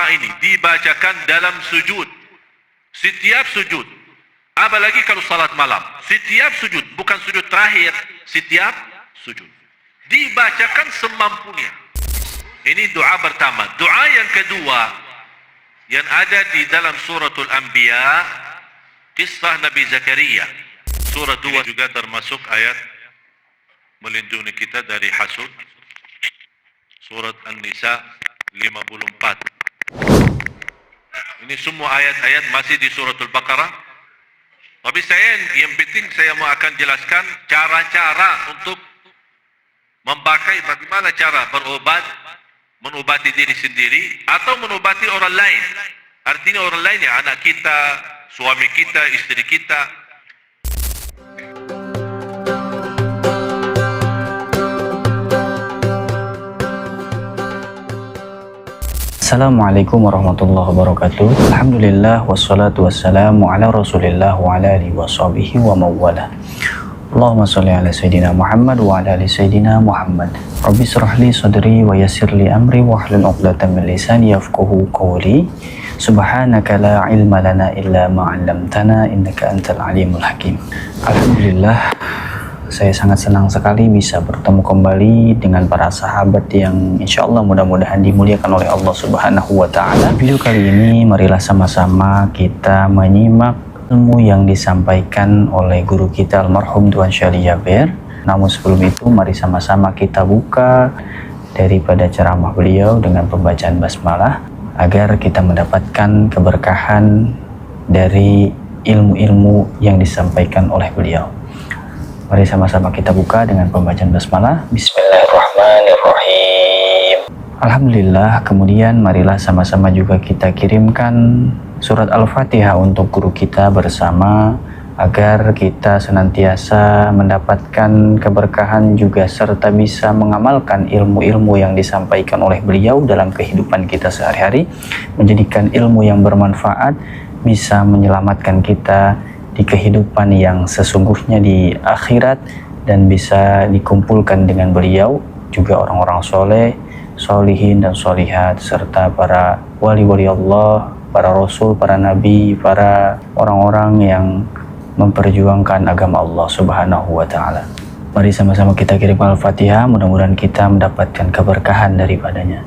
doa ini dibacakan dalam sujud. Setiap sujud. Apalagi kalau salat malam. Setiap sujud. Bukan sujud terakhir. Setiap sujud. Dibacakan semampunya. Ini doa pertama. Doa yang kedua. Yang ada di dalam suratul Anbiya. Kisah Nabi Zakaria. Surah 2 juga termasuk ayat melindungi kita dari hasud. Surat An-Nisa 54. Ini semua ayat-ayat masih di suratul Baqarah. Tapi yang penting saya mau akan jelaskan cara-cara untuk memakai bagaimana cara berobat, mengobati diri sendiri atau mengobati orang lain. Artinya orang lain ya, anak kita, suami kita, istri kita. Assalamualaikum warahmatullahi wabarakatuh. Alhamdulillah wassalatu wassalamu ala Rasulillah wa ala alihi washabihi wa mawala. Allahumma shalli ala sayidina Muhammad wa ala ali sayidina Muhammad. Rabbi shrah li sadri wa yassir li amri wa hlul 'uqdatam min lisani yafqahu qawli. Subhanaka la ilma lana illa ma 'allamtana innaka antal alimul hakim. Alhamdulillah, saya sangat senang sekali bisa bertemu kembali dengan para sahabat yang insya Allah mudah-mudahan dimuliakan oleh Allah Subhanahu wa Ta'ala. Video kali ini marilah sama-sama kita menyimak ilmu yang disampaikan oleh guru kita almarhum Tuan Syarih Jaber. Namun sebelum itu mari sama-sama kita buka daripada ceramah beliau dengan pembacaan basmalah agar kita mendapatkan keberkahan dari ilmu-ilmu yang disampaikan oleh beliau. Mari sama-sama kita buka dengan pembacaan basmalah. Bismillahirrahmanirrahim. Alhamdulillah, kemudian marilah sama-sama juga kita kirimkan surat Al-Fatihah untuk guru kita bersama agar kita senantiasa mendapatkan keberkahan juga serta bisa mengamalkan ilmu-ilmu yang disampaikan oleh beliau dalam kehidupan kita sehari-hari, menjadikan ilmu yang bermanfaat bisa menyelamatkan kita di kehidupan yang sesungguhnya di akhirat dan bisa dikumpulkan dengan beliau juga orang-orang soleh, solihin dan solihat serta para wali-wali Allah, para rasul, para nabi, para orang-orang yang memperjuangkan agama Allah Subhanahu wa Ta'ala. Mari sama-sama kita kirim Al-Fatihah, mudah-mudahan kita mendapatkan keberkahan daripadanya.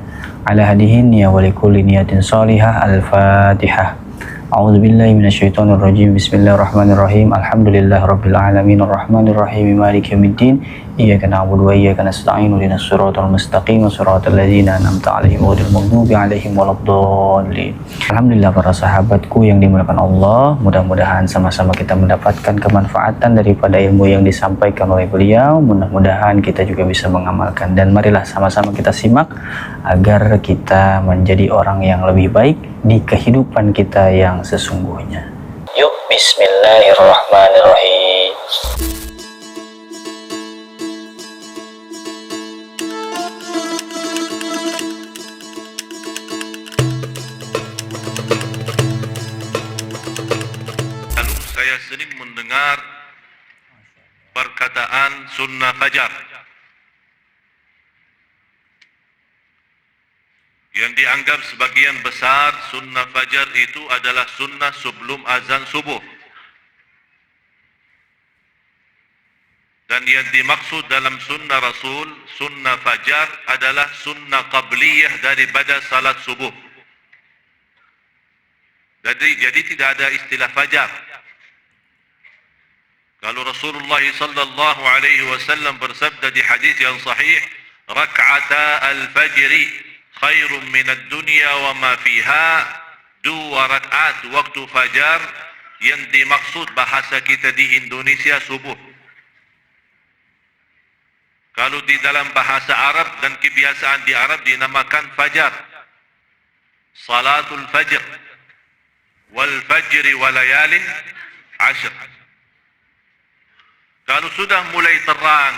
Ala hadihin ya walikulli niyatin salihah. Al-Fatihah. A'udzubillahi minasyaitonirrajim. Bismillahirrahmanirrahim. Alhamdulillah rabbil alamin arrahmanir rahim maliki yaumiddin. Iyyaka na'budu wa iyyaka nasta'in ihdinas siratal mustaqim siratal ladzina an'amta 'alaihim ghairil maghdubi 'alaihim waladdallin. Alhamdulillah para sahabatku yang dimuliakan Allah, mudah-mudahan sama-sama kita mendapatkan kemanfaatan daripada ilmu yang disampaikan oleh beliau. Mudah-mudahan kita juga bisa mengamalkan dan marilah sama-sama kita simak agar kita menjadi orang yang lebih baik di kehidupan kita yang sesungguhnya. Yuk, bismillahirrahmanirrahim. Lalu saya sering mendengar perkataan sunnah fajar yang dianggap sebagian besar sunnah fajar itu adalah sunnah sebelum azan subuh. Dan yang dimaksud dalam sunnah Rasul, sunnah fajar adalah sunnah qabliyah daripada salat subuh. Jadi tidak ada istilah fajar. Kalau Rasulullah sallallahu alaihi wasallam bersabda di hadis yang sahih, rak'ata al-fajri khairun minad dunya wa ma fiha, 2 rakaat waktu fajar, yang dimaksud bahasa kita di Indonesia subuh. Kalau di dalam bahasa Arab dan kebiasaan di Arab dinamakan fajar, salatul fajr, wal fajri wa layalin ashr. Kalau sudah mulai terang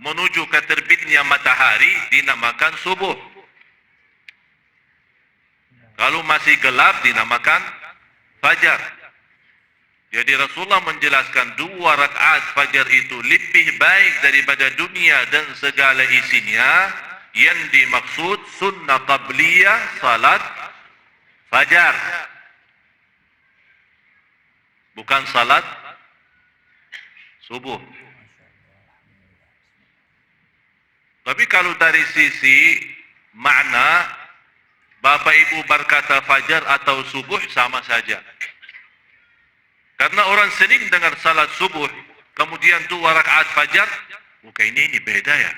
menuju ke terbitnya matahari dinamakan subuh. Kalau masih gelap dinamakan fajar. Jadi Rasulullah menjelaskan 2 rakaat fajar itu lebih baik daripada dunia dan segala isinya. Yang dimaksud sunnah qabliyah salat fajar. Bukan salat subuh. Tapi kalau dari sisi makna, Bapak Ibu berkata fajar atau subuh sama saja. Karena orang sering dengar salat subuh, kemudian 2 rakaat fajar, bukan ini beda ya.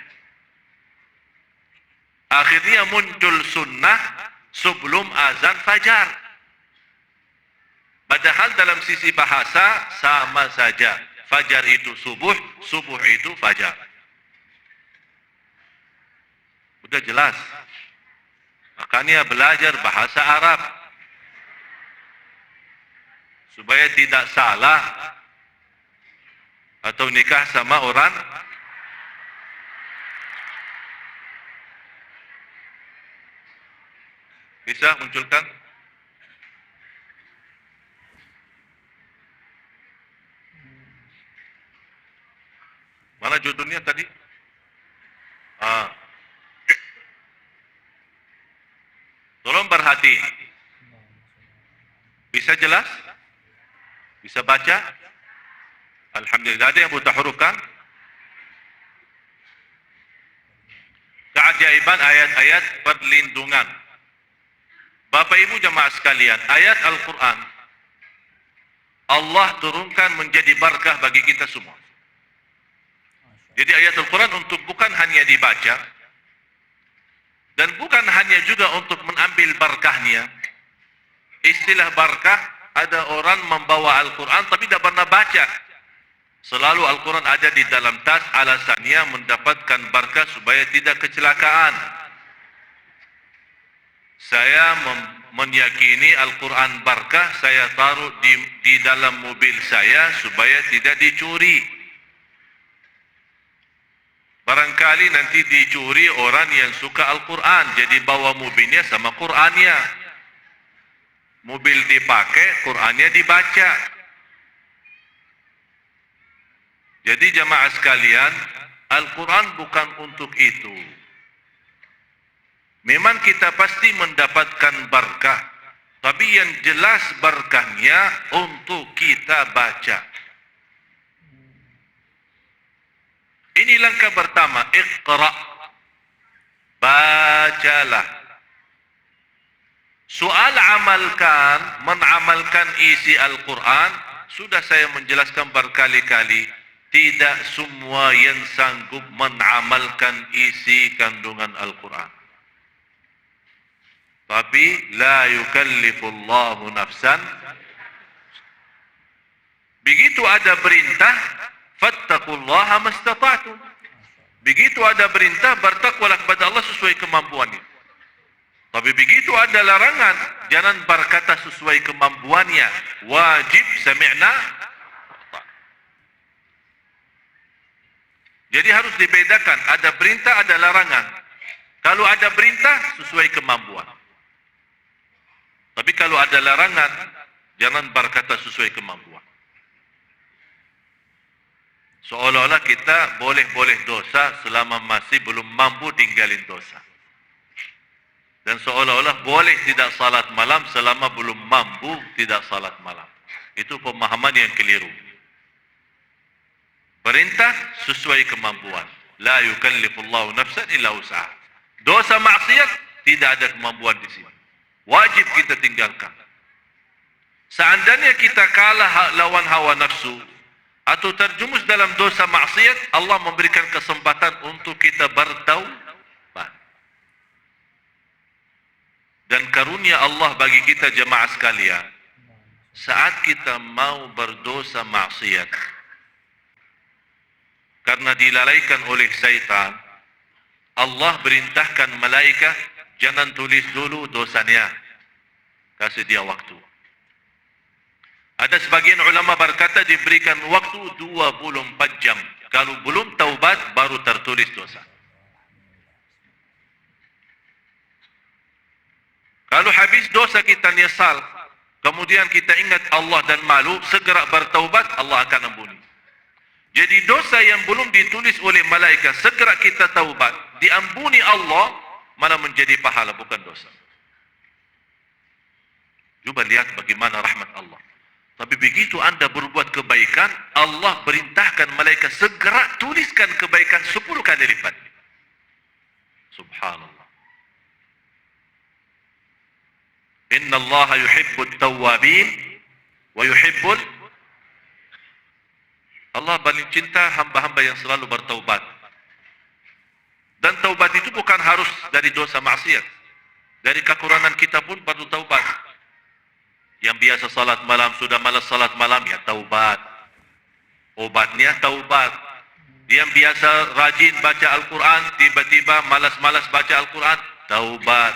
Akhirnya muncul sunnah sebelum azan fajar. Padahal dalam sisi bahasa sama saja. Fajar itu subuh, subuh itu fajar. Sudah jelas. Makanya belajar bahasa Arab. Supaya tidak salah. Atau nikah sama orang. Bisa munculkan? Mana judulnya tadi? Tolong berhati. Bisa jelas? Bisa baca? Alhamdulillah. Ada yang buta huruf kan? Keajaiban ayat-ayat perlindungan. Bapak Ibu jemaah sekalian, ayat Al-Quran Allah turunkan menjadi barakah bagi kita semua. Jadi ayat Al-Quran untuk bukan hanya dibaca dan bukan hanya juga untuk mengambil barakahnya. Istilah barakah, ada orang membawa Al-Quran tapi tidak pernah baca. Selalu Al-Quran ada di dalam tas, alasannya mendapatkan barakah supaya tidak kecelakaan. Saya meyakini Al-Quran barakah, saya taruh di dalam mobil saya supaya tidak dicuri. Barangkali nanti dicuri orang yang suka Al-Quran, jadi bawa mobilnya sama Qurannya. Mobil dipakai, Qurannya dibaca. Jadi jamaah sekalian, Al-Quran bukan untuk itu. Memang kita pasti mendapatkan barakah, tapi yang jelas barakahnya untuk kita baca. Ini langkah pertama, Iqra. Bacalah. Soal amalkan, menamalkan isi Al-Quran, sudah saya menjelaskan berkali-kali. Tidak semua yang sanggup menamalkan isi kandungan Al-Quran. Tapi la yukallifullahu nafsan. Begitu ada perintah, fattaqullaha mastata'tum. Begitu ada perintah, bertakwalah kepada Allah sesuai kemampuannya. Tapi begitu ada larangan, jangan berkata sesuai kemampuannya. Wajib sami'na. Jadi harus dibedakan, ada perintah, ada larangan. Kalau ada perintah, sesuai kemampuan. Tapi kalau ada larangan, jangan berkata sesuai kemampuan. Seolah-olah kita boleh-boleh dosa selama masih belum mampu tinggalin dosa. Dan seolah-olah boleh tidak salat malam selama belum mampu tidak salat malam. Itu pemahaman yang keliru. Perintah sesuai kemampuan. La yukallifullahu nafsan illa wus'aha. Dosa maksiat tidak ada kemampuan di sini. Wajib kita tinggalkan. Seandainya kita kalah lawan hawa nafsu atau terjumus dalam dosa maksiat, Allah memberikan kesempatan untuk kita bertaubat. Dan karunia Allah bagi kita jemaah sekalian, saat kita mau berdosa maksiat karena dilalaikan oleh syaitan, Allah perintahkan malaikat, jangan tulis dulu dosanya. Kasih dia waktu. Ada sebagian ulama berkata diberikan waktu 24 jam. Kalau belum taubat, baru tertulis dosa. Kalau habis dosa kita nyesal, kemudian kita ingat Allah dan malu, segera bertaubat, Allah akan ampuni. Jadi dosa yang belum ditulis oleh malaikat, segera kita taubat, diampuni Allah, malah menjadi pahala, bukan dosa. Cuba lihat bagaimana rahmat Allah. Tapi begitu Anda berbuat kebaikan, Allah perintahkan malaikat segera tuliskan kebaikan 10 kali lipat. Subhanallah. Inna Allah yuhibbut tawwabin wa yuhibbul, Allah paling cinta hamba-hamba yang selalu bertaubat. Dan taubat itu bukan harus dari dosa maksiat. Dari kekurangan kita pun perlu taubat. Yang biasa salat malam, sudah malas salat malam, ya taubat. Obatnya taubat. Yang biasa rajin baca Al-Quran, tiba-tiba malas-malas baca Al-Quran, taubat.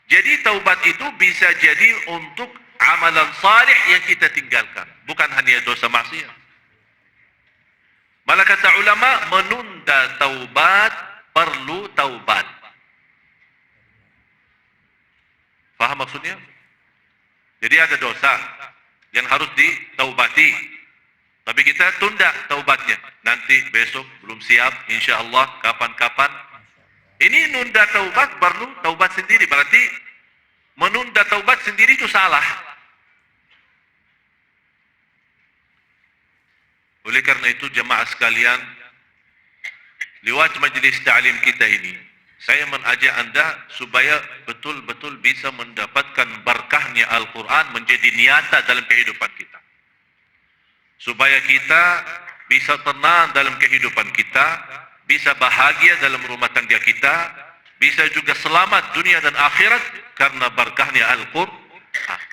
Jadi taubat itu bisa jadi untuk amalan salih yang kita tinggalkan. Bukan hanya dosa maksiat. Malah kata ulama, menunda taubat perlu taubat. Faham maksudnya? Jadi ada dosa yang harus ditaubati. Tapi kita tunda taubatnya. Nanti besok belum siap, insya Allah kapan-kapan. Ini nunda taubat perlu taubat sendiri. Berarti menunda taubat sendiri itu salah. Oleh karena itu jemaah sekalian, lewat majlis ta'lim kita ini, saya mengajak Anda supaya betul-betul bisa mendapatkan berkahnya Al-Quran menjadi nyata dalam kehidupan kita. Supaya kita bisa tenang dalam kehidupan kita, bisa bahagia dalam rumah tangga kita, bisa juga selamat dunia dan akhirat karena berkahnya Al-Quran.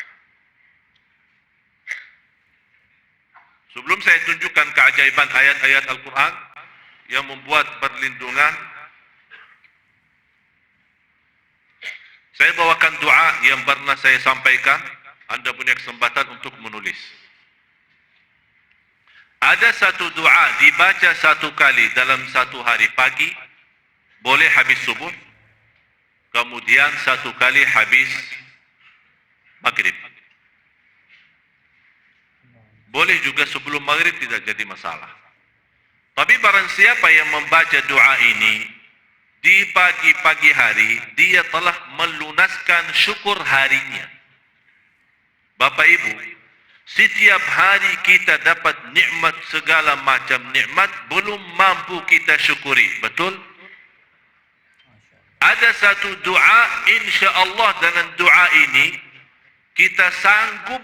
Sebelum saya tunjukkan keajaiban ayat-ayat Al-Quran yang membuat perlindungan, saya bawakan doa yang pernah saya sampaikan. Anda punya kesempatan untuk menulis. Ada satu doa dibaca satu kali dalam satu hari pagi, boleh habis subuh, kemudian satu kali habis maghrib. Boleh juga sebelum maghrib, tidak jadi masalah. Tapi barang siapa yang membaca doa ini di pagi-pagi hari, dia telah melunaskan syukur harinya. Bapak Ibu, setiap hari kita dapat nikmat, segala macam nikmat, belum mampu kita syukuri. Betul? Ada satu doa, insya Allah dengan doa ini kita sanggup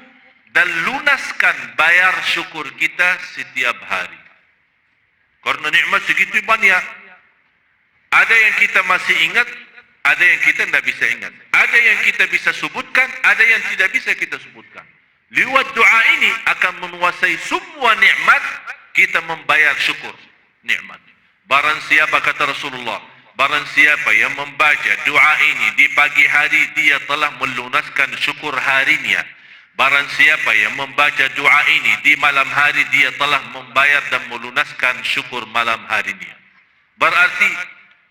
dan lunaskan bayar syukur kita setiap hari. Karena nikmat segitu banyak. Ada yang kita masih ingat, ada yang kita tidak bisa ingat. Ada yang kita bisa sebutkan, ada yang tidak bisa kita sebutkan. Lewat doa ini akan menguasai semua nikmat, kita membayar syukur nikmat. Barang siapa, kata Rasulullah, barang siapa yang membaca doa ini di pagi hari, dia telah melunaskan syukur harinya. Barang siapa yang membaca doa ini di malam hari, dia telah membayar dan melunaskan syukur malam harinya. Berarti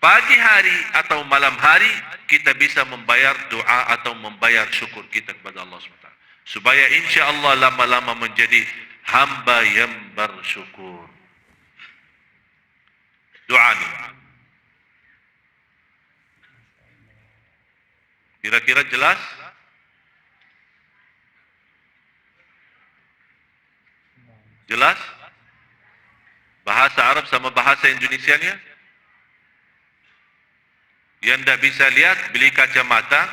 pagi hari atau malam hari kita bisa membayar doa atau membayar syukur kita kepada Allah SWT. Supaya insya Allah lama-lama menjadi hamba yang bersyukur. Doa ini. Kira-kira jelas? Jelas? Bahasa Arab sama bahasa Indonesianya? Yang tidak bisa lihat, beli kacamata.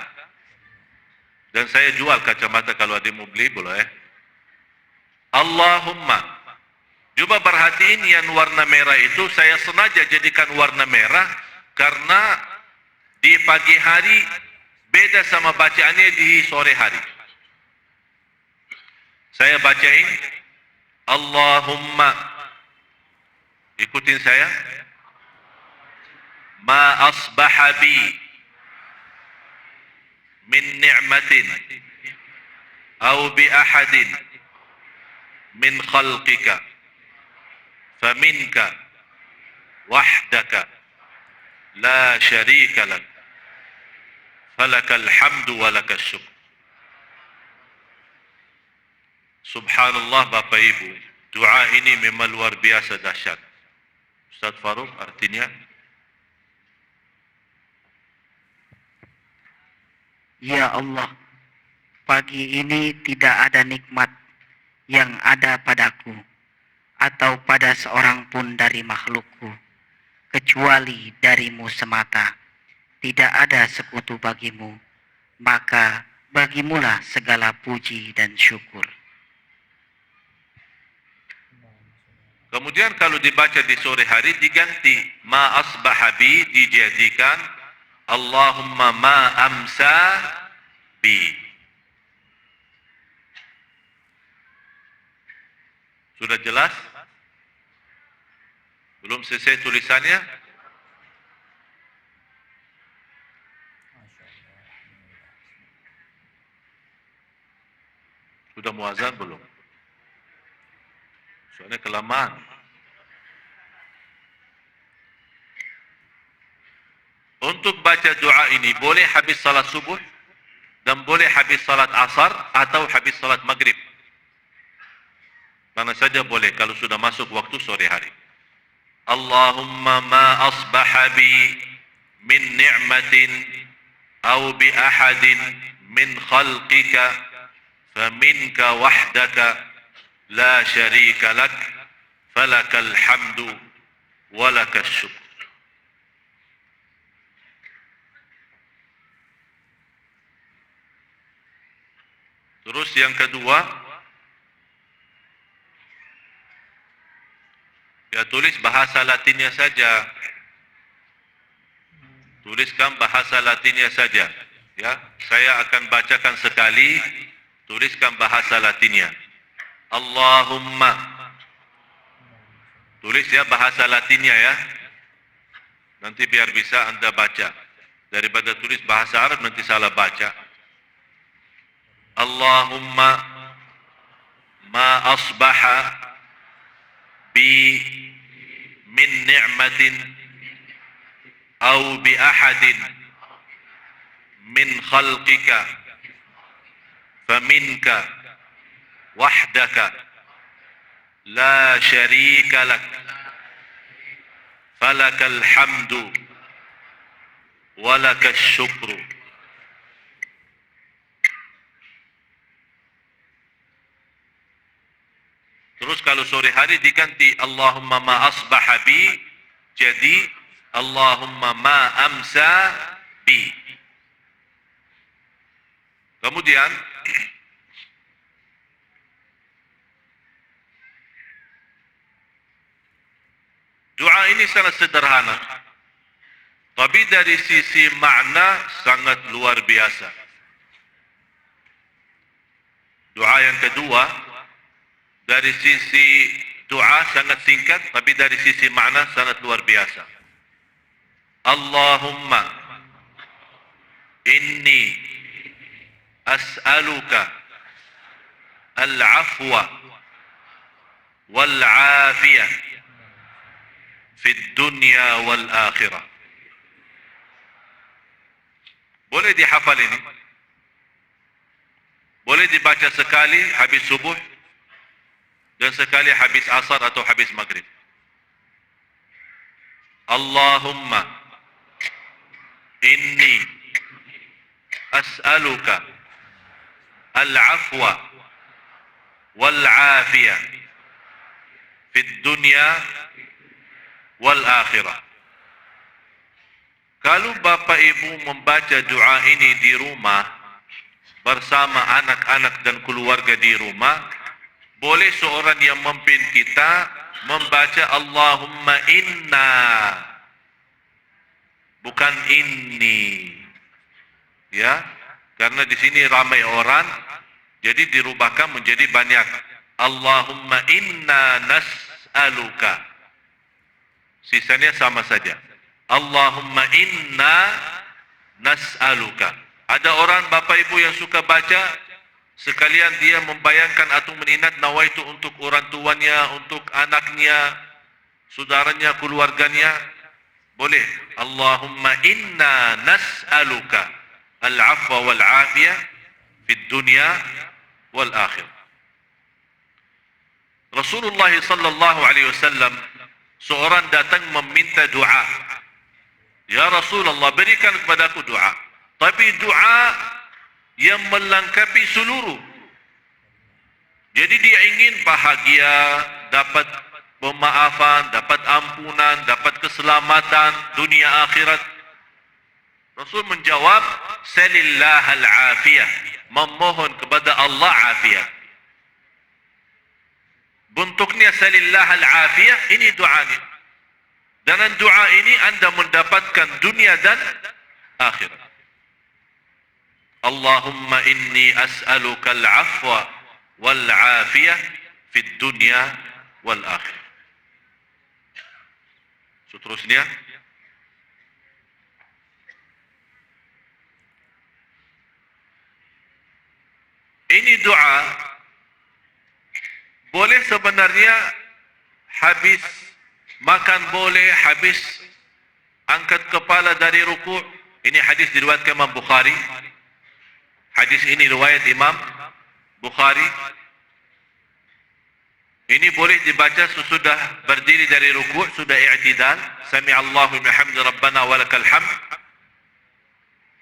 Dan saya jual kacamata, kalau ada yang mau beli, boleh. Allahumma. Coba perhatiin yang warna merah itu, saya sengaja jadikan warna merah, karena di pagi hari beda sama bacaannya di sore hari. Saya bacain, Allahumma. Ikutin saya. Ma asbaha bi min ni'matin aw bi ahadin min khalqika faminka wahdaka la syarika lak falakal hamdu wa lakas syukr. Subhanallah Bapak Ibu, doa ini memang luar biasa dahsyat. Ustaz Faruk, artinya? Ya Allah, pagi ini tidak ada nikmat yang ada padaku atau pada seorang pun dari makhlukku, kecuali darimu semata. Tidak ada sekutu bagimu, maka bagimulah segala puji dan syukur. Kemudian kalau dibaca di sore hari diganti ma asbaha bi, dijadikan Allahumma ma amsa bi. Sudah jelas? Belum selesai tulisannya? Sudah muazan belum? Soalnya kelamaan. Untuk baca doa ini boleh habis salat subuh dan boleh habis salat asar atau habis salat maghrib. Mana saja boleh kalau sudah masuk waktu sore hari. Allahumma ma asbaha bi min ni'matin aw bi ahadin min khalqika faminka wahdaka la syarika lak falakal hamdu walakal syukr. Terus yang kedua, ya tulis bahasa Latinnya saja. Tuliskan bahasa Latinnya saja. Ya, saya akan bacakan sekali, tuliskan bahasa Latinnya. Allahumma. Tulis ya bahasa Latinnya ya. Nanti biar bisa Anda baca. Daripada tulis bahasa Arab nanti salah baca. Allahumma ma asbaha bi min ni'matin aw bi ahadin min khalqika faminka wahdaka la syarika lak falakal hamdu walakal syukru. Terus kalau sore hari diganti Allahumma ma asbaha bi, jadi Allahumma ma amsa bi. Kemudian doa ini sangat sederhana, tapi dari sisi makna sangat luar biasa. Doa yang kedua, dari sisi doa sangat singkat, tapi dari sisi makna sangat luar biasa. Allahumma inni as'aluka al-afwa wal-afiyah fid dunya wal-akhirah. Boleh dihafal ini? Boleh dibaca sekali habis subuh dan sekali habis asar atau habis maghrib. Allahumma inni as'aluka al-afwa wal-afiyah fid dunya wal-akhirah. Kalau Bapak Ibu membaca doa ini di rumah bersama anak-anak dan keluarga di rumah, boleh seorang yang memimpin kita membaca Allahumma inna, bukan inni. Ya, karena di sini ramai orang, jadi dirubahkan menjadi banyak. Allahumma inna nas'aluka. Sisanya sama saja. Allahumma inna nas'aluka. Ada orang Bapak Ibu yang suka baca sekalian dia membayangkan atau mengingat nawaitu untuk orang tuanya, untuk anaknya, saudaranya, keluarganya. Boleh. Allahumma inna nas'aluka al-afwa wal-afiyah fid dunya wal-akhirah. Rasulullah sallallahu alaihi wasallam seorang datang meminta doa. Ya Rasulullah, berikan kepadaku doa. Tapi doa yang melengkapi seluruh. Jadi dia ingin bahagia, dapat pemaafan, dapat ampunan, dapat keselamatan dunia akhirat. Rasul menjawab, salillahal afiyah, memohon kepada Allah afiat. Bentuknya salillahal afiyah, ini doanya. Dengan doa ini anda mendapatkan dunia dan akhirat. Allahumma inni as'aluka al-afwa wal-afiyah fid dunya wal-akhirah. Seterusnya, ini doa boleh sebenarnya habis makan boleh, habis angkat kepala dari rukuk. Ini hadis diriwayatkan Imam Bukhari. Hadis ini riwayat Imam Bukhari. Ini boleh dibaca sesudah berdiri dari rukuk, sudah i'tidal. Sami'allahu liman hamdah rabbana walakal hamd.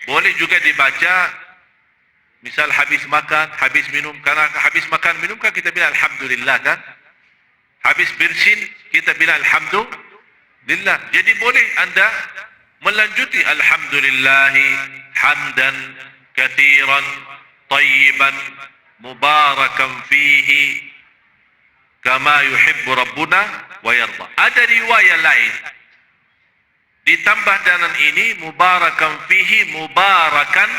Boleh juga dibaca misal habis makan, habis minum. Karena habis makan minum kan kita bilang alhamdulillah kan. Habis bersin kita bilang alhamdulillah. Jadi boleh anda melanjuti alhamdulillahi hamdan kathiran tayyiban mubarakan fihi kama yuhibbu rabbuna wa yarda. Ada riwayat lain ditambah dengan ini mubarakan fihi mubarakan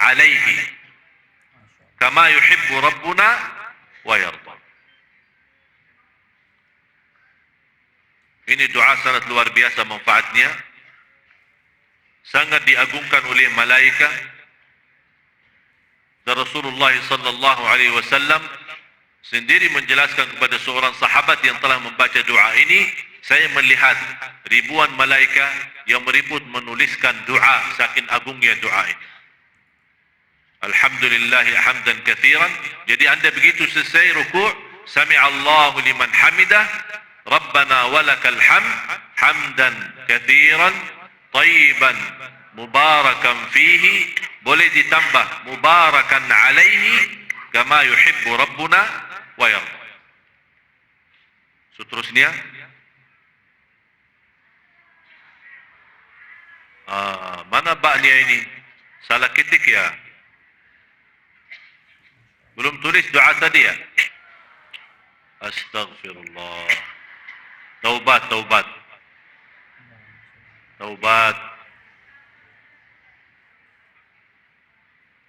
alaihi kama yuhibbu rabbuna wa yarda. Ini doa sangat luar biasa manfaatnya. Sangat diagungkan oleh malaikat. Dan Rasulullah sallallahu alaihi wasallam sendiri menjelaskan kepada seorang sahabat yang telah membaca doa ini, saya melihat ribuan malaikat yang meribut menuliskan doa, saking agungnya doa ini. Alhamdulillahi hamdan kathiran. Jadi anda begitu selesai rukuk, sami'allahu liman hamidah, Rabbana walakal hamd, hamdan kathiran, tayyiban, mubarakan fihi, boleh ditambah mubarakan alaihi, kama yuhibbu rabbuna wa yarda. Seterusnya, mana baknya ini? Salah ketik ya? Belum tulis doa tadi ya? Astaghfirullah. Taubat, taubat. Taubat.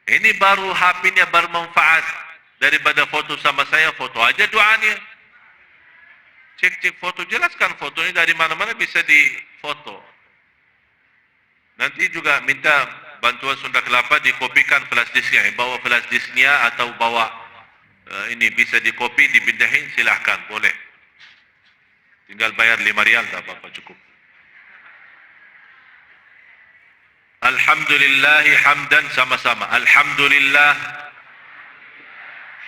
Ini baru HP-nya bermanfaat. Daripada foto sama saya, foto aja doanya. Cek-cek foto, jelaskan foto ini dari mana-mana bisa difoto. Nanti juga minta bantuan Sunda Kelapa dikopikan flash disknya. Bawa flash disknya atau bawa ini bisa dikopi, dipindahin, silahkan, boleh. Tinggal bayar 5 rial, tak apa-apa, cukup. Alhamdulillahi hamdan, sama-sama. Alhamdulillah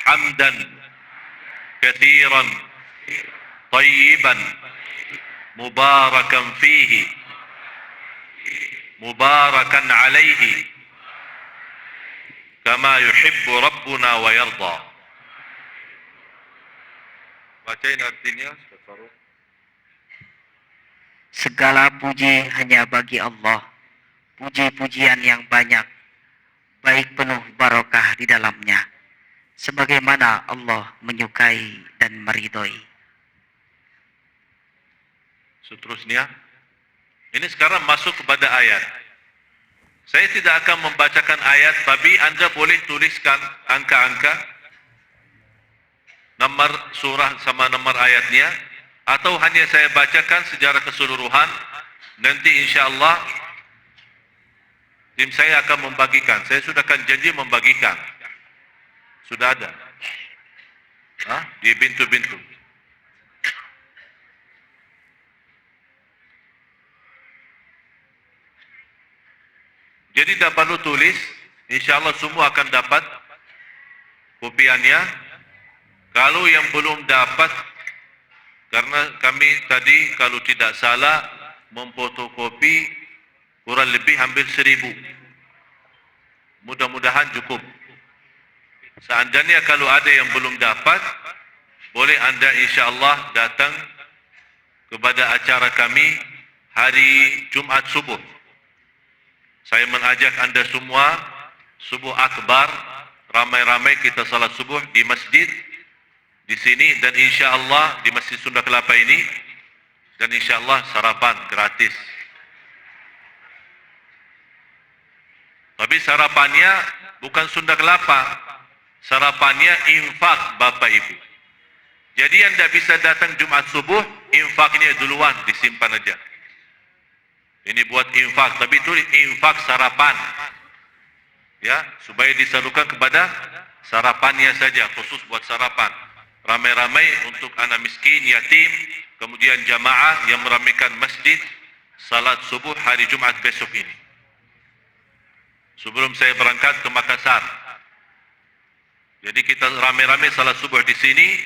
hamdan kathiran tayyiban mubarakan fihi mubarakan alaihi kama yuhibbu rabbuna wa yarda. Bacain artinya, Ustaz. Segala puji hanya bagi Allah, puji-pujian yang banyak, baik penuh barokah di dalamnya, sebagaimana Allah menyukai dan meridhoi. Seterusnya, ini sekarang masuk kepada ayat. Saya tidak akan membacakan ayat, tapi anda boleh tuliskan angka-angka, nomor surah sama nomor ayatnya, atau hanya saya bacakan secara keseluruhan. Nanti insyaAllah tim saya akan membagikan. Saya sudah akan janji membagikan. Sudah ada di pintu-pintu. Jadi tak perlu tulis, insyaAllah semua akan dapat kopiannya. Kalau yang belum dapat, karena kami tadi kalau tidak salah memfotokopi kurang lebih hampir 1000. Mudah-mudahan cukup. Seandainya kalau ada yang belum dapat, boleh anda insya-Allah datang kepada acara kami hari Jumat subuh. Saya mengajak anda semua subuh akbar, ramai-ramai kita salat subuh di masjid di sini, dan insya-Allah di Masjid Sunda Kelapa ini, dan insya-Allah sarapan gratis. Tapi sarapannya bukan Sunda Kelapa, sarapannya infak Bapak Ibu. Jadi yang tidak bisa datang Jumat subuh, infaknya duluan disimpan aja. Ini buat infak, tapi itu infak sarapan. Ya, supaya disalurkan kepada sarapannya saja, khusus buat sarapan. Ramai-ramai untuk anak miskin, yatim, kemudian jamaah yang meramaikan masjid salat subuh hari Jumat besok ini. Sebelum saya berangkat ke Makassar. Jadi kita ramai-ramai salat subuh di sini,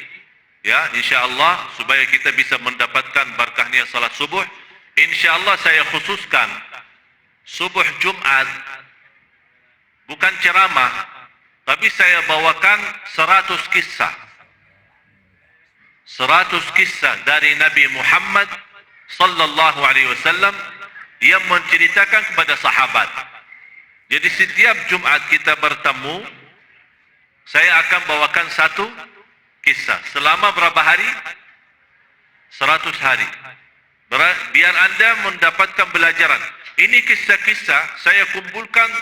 ya, insya-Allah supaya kita bisa mendapatkan berkahnya salat subuh. Insya-Allah saya khususkan subuh Jumat bukan ceramah, tapi saya bawakan 100 kisah. 100 kisah dari Nabi Muhammad sallallahu alaihi wasallam yang menceritakan kepada sahabat. Jadi setiap Jumat kita bertemu, saya akan bawakan satu kisah. Selama berapa hari? 100 hari. Biar anda mendapatkan pelajaran. Ini kisah-kisah saya kumpulkan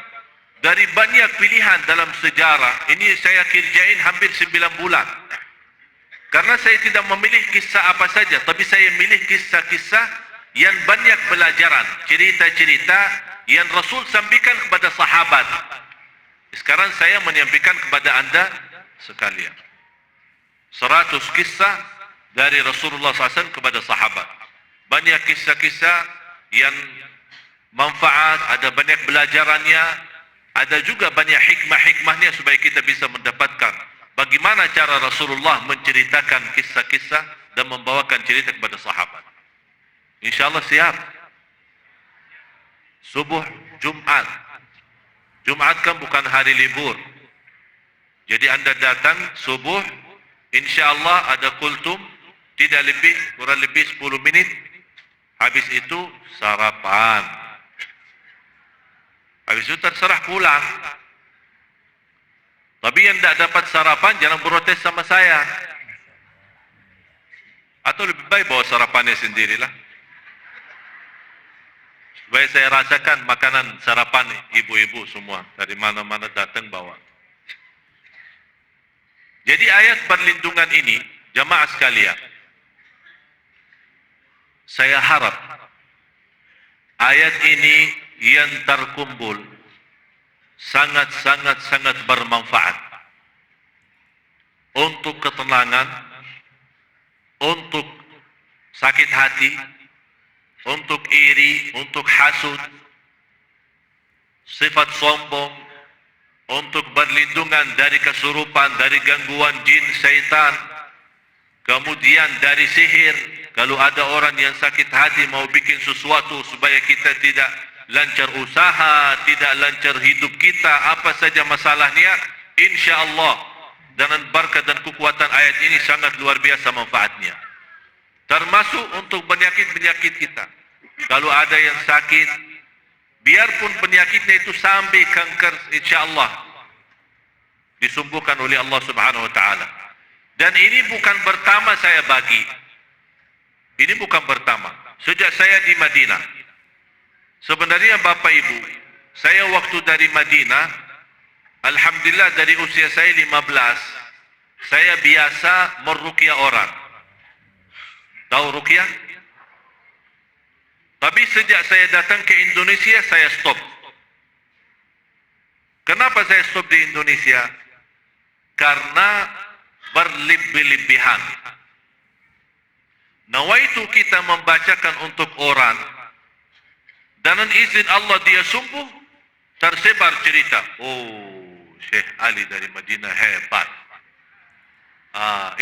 dari banyak pilihan dalam sejarah. Ini saya kerjain hampir 9 bulan. Karena saya tidak memilih kisah apa saja, tapi saya milih kisah-kisah yang banyak pelajaran, cerita-cerita yang Rasul sampaikan kepada sahabat. Sekarang saya menyampaikan kepada anda sekalian 100 kisah dari Rasulullah SAW kepada sahabat. Banyak kisah-kisah yang manfaat, ada banyak pelajarannya, ada juga banyak hikmah-hikmahnya supaya kita bisa mendapatkan bagaimana cara Rasulullah menceritakan kisah-kisah dan membawakan cerita kepada sahabat. InsyaAllah siap. Subuh Jumat. Jumat kan bukan hari libur. Jadi anda datang subuh, insyaAllah ada kultum, tidak lebih, kurang lebih 10 minit. Habis itu sarapan. Habis itu terserah pulang. Tapi yang tidak dapat sarapan jangan protes sama saya. Atau lebih baik bawa sarapannya sendirilah. Supaya saya rasakan makanan sarapan ibu-ibu semua. Dari mana-mana datang bawa. Jadi ayat perlindungan ini, jamaah sekalian, saya harap ayat ini yang terkumpul sangat bermanfaat untuk ketenangan, untuk sakit hati, untuk iri, untuk hasud, sifat sombong, untuk berlindungan dari kesurupan, dari gangguan jin, syaitan, kemudian dari sihir. Kalau ada orang yang sakit hati mau bikin sesuatu supaya kita tidak lancar usaha, tidak lancar hidup kita, apa saja masalahnya, insya-Allah dengan berkat dan kekuatan ayat ini sangat luar biasa manfaatnya. Termasuk untuk penyakit-penyakit kita. Kalau ada yang sakit, biarpun penyakitnya itu sampai kanker, insya-Allah disembuhkan oleh Allah Subhanahu wa taala. Dan ini bukan pertama saya bagi. Ini bukan pertama. Sejak saya di Madinah. Sebenarnya Bapak Ibu, saya waktu dari Madinah, alhamdulillah dari usia saya 15, saya biasa meruqyah orang. Tahu ruqyah? Tapi sejak saya datang ke Indonesia, saya stop. Kenapa saya stop di Indonesia? Karena berlebih-lebihan. Nawaitu kita membacakan untuk orang, dan dengan izin Allah dia sembuh, tersebar cerita. Oh, Syekh Ali dari Madinah hebat.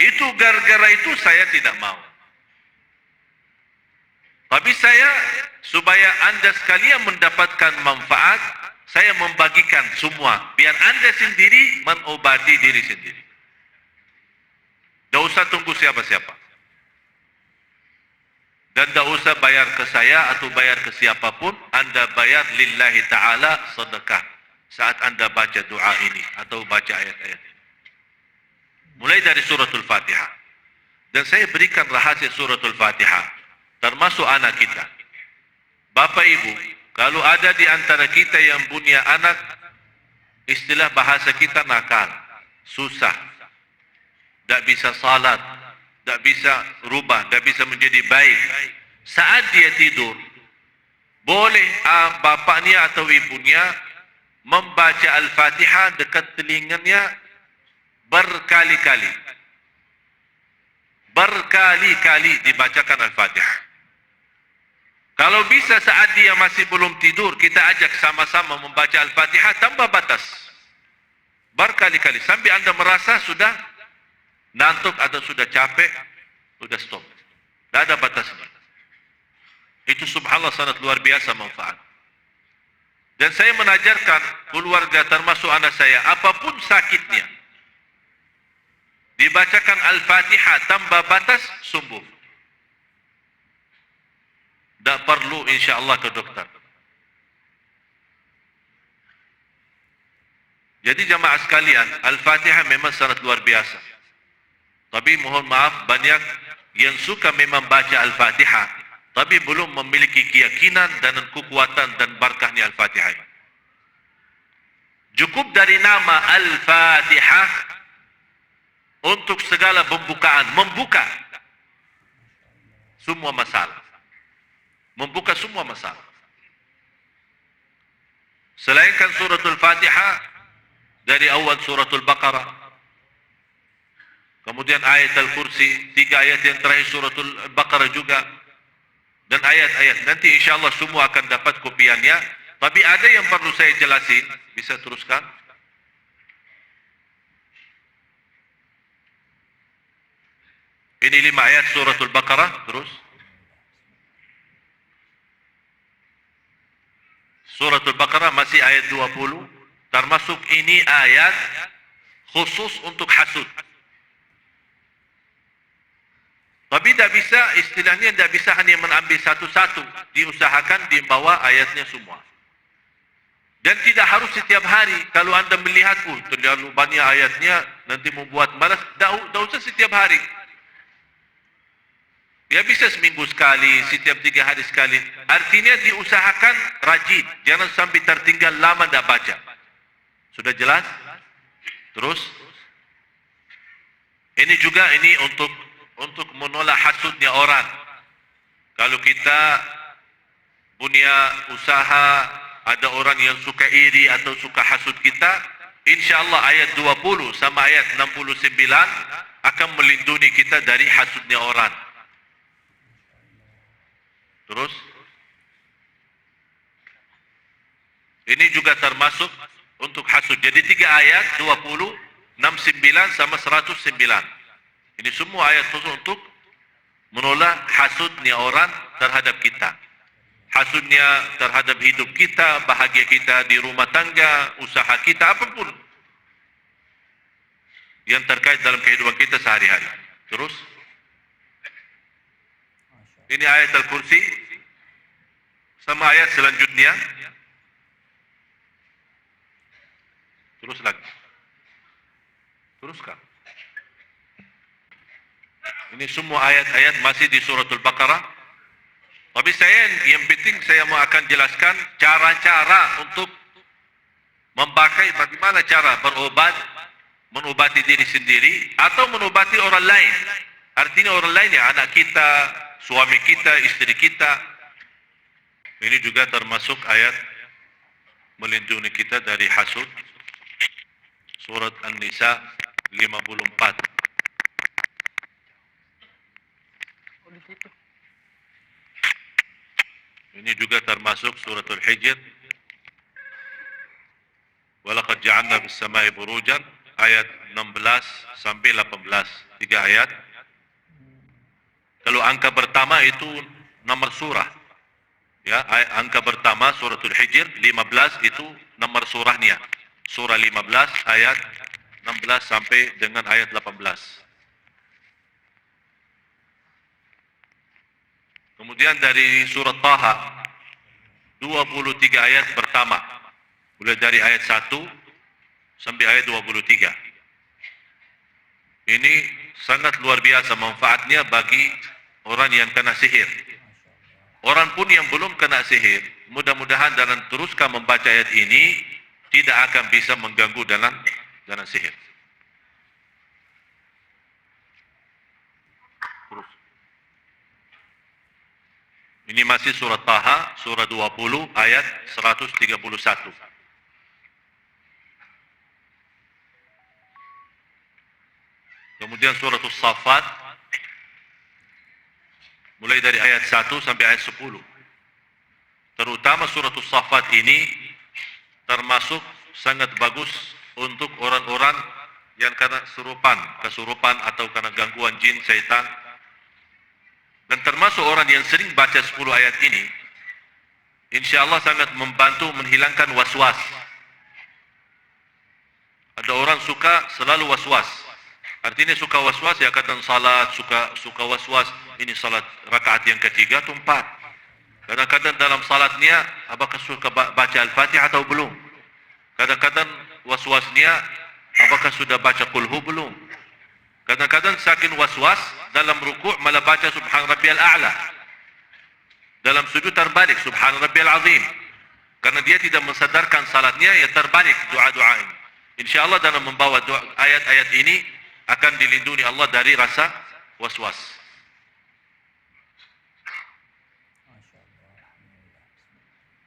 Itu gara-gara itu saya tidak mau. Tapi saya, supaya anda sekalian mendapatkan manfaat, saya membagikan semua. Biar Anda sendiri mengobati diri sendiri. Tidak usah tunggu siapa-siapa. Dan tidak usah bayar ke saya atau bayar ke siapapun. Anda bayar lillahi ta'ala sedekah. Saat Anda baca doa ini atau baca ayat-ayat ini. Mulai dari suratul Fatihah. Dan saya berikan rahasia suratul Fatihah. Termasuk anak kita. Bapak Ibu, kalau ada di antara kita yang punya anak, istilah bahasa kita nakal, susah, tidak bisa salat, tidak bisa rubah, tidak bisa menjadi baik. Saat dia tidur, boleh bapaknya atau ibunya membaca Al-Fatihah dekat telinganya berkali-kali. Berkali-kali dibacakan Al-Fatihah. Kalau bisa saat dia masih belum tidur, kita ajak sama-sama membaca Al-Fatihah tanpa batas. Berkali-kali. Sampai Anda merasa sudah ngantuk atau sudah capek, sudah stop. Tidak ada batasnya. Itu subhanallah sangat luar biasa manfaat. Dan saya menajarkan keluarga termasuk anak saya, apapun sakitnya, dibacakan Al-Fatihah tanpa batas, sembuh. Tak perlu insyaAllah ke dokter. Jadi jamaah sekalian, Al-Fatihah memang sangat luar biasa. Tapi mohon maaf, banyak yang suka memang baca Al-Fatihah, tapi belum memiliki keyakinan dan kekuatan dan barakahnya Al-Fatihah. Cukup dari nama Al-Fatihah untuk segala pembukaan, membuka semua masalah. Membuka semua masalah. Selainkan suratul Fatihah, dari awal suratul Baqarah, kemudian ayat Al-Kursi, 3 ayat yang terakhir suratul Baqarah juga, dan ayat-ayat. Nanti insyaAllah semua akan dapat kopiannya. Tapi ada yang perlu saya jelasin. Bisa teruskan? Ini 5 ayat suratul Baqarah. Terus. Suratul Baqarah masih ayat 20. Termasuk ini ayat khusus untuk hasud. Tapi tidak bisa, istilahnya tidak bisa hanya mengambil satu-satu. Diusahakan dibawa ayatnya semua. Dan tidak harus setiap hari. Kalau Anda melihat, terlalu banyak ayatnya, nanti membuat malas. Tidak usah setiap hari. Ya bisa seminggu sekali, setiap 3 hari sekali. Artinya diusahakan rajin. Jangan sampai tertinggal lama tidak baca. Sudah jelas? Terus. Ini juga untuk menolak hasudnya orang. Kalau kita punya usaha, ada orang yang suka iri atau suka hasud kita, insyaAllah ayat 20 sama ayat 69 akan melindungi kita dari hasudnya orang. Terus, ini juga termasuk untuk hasud. Jadi 3 ayat, 20, 69 sama 109. Ini semua ayat khusus untuk menolak hasudnya orang terhadap kita. Hasudnya terhadap hidup kita, bahagia kita di rumah tangga, usaha kita, apapun yang terkait dalam kehidupan kita sehari-hari. Terus, ini ayat Al-Kursi sama ayat selanjutnya. Terus lagi. Teruskan. Ini semua ayat-ayat masih di suratul Baqarah. Tapi yang penting saya mau akan jelaskan cara-cara untuk memakai bagaimana cara mengobati diri sendiri atau mengobati orang lain. Artinya orang lain ya, anak kita, suami kita, istri kita. Ini juga termasuk ayat melindungi kita dari hasud. Surat An-Nisa 54. Ini juga termasuk suratul Hijr. Walaqad ja'alna bis samai burujan, ayat 16 sampai 18, 3 ayat. Kalau angka pertama itu nomor surah. Ya, angka pertama suratul Hijr 15 itu nomor surahnya. Surah 15 ayat 16 sampai dengan ayat 18. Kemudian dari surat Taha 23 ayat pertama. Mulai dari ayat 1 sampai ayat 23. Ini sangat luar biasa manfaatnya bagi orang yang kena sihir. Orang pun yang belum kena sihir, mudah-mudahan dalam teruskan membaca ayat ini tidak akan bisa mengganggu dalam sihir. Terus. Ini masih surat Taha, surah 20 ayat 131. Kemudian surah As-Saffat mulai dari ayat 1 sampai ayat 10. Terutama surah As-Saffat ini termasuk sangat bagus untuk orang-orang yang kena kesurupan atau kena gangguan jin, syaitan. Dan termasuk orang yang sering baca 10 ayat ini, insya Allah sangat membantu menghilangkan was-was. Ada orang suka selalu was-was. Artinya suka was-was, ya kadang salat, suka was-was. Ini salat rakaat yang ketiga atau 4. Kadang-kadang dalam salatnya, apakah suka baca Al-Fatihah atau belum? Kadang-kadang was-wasnya, apakah sudah baca Qulhu belum? Kadang-kadang saking was-was, dalam rukuk malah baca Subhan Rabbiyal A'la. Dalam sujud terbalik, Subhan Rabbiyal Azim. Karena dia tidak mensadarkan salatnya, ya terbalik doa-doa ini. Insya Allah dalam membawa ayat-ayat ini, akan dilindungi Allah dari rasa was-was.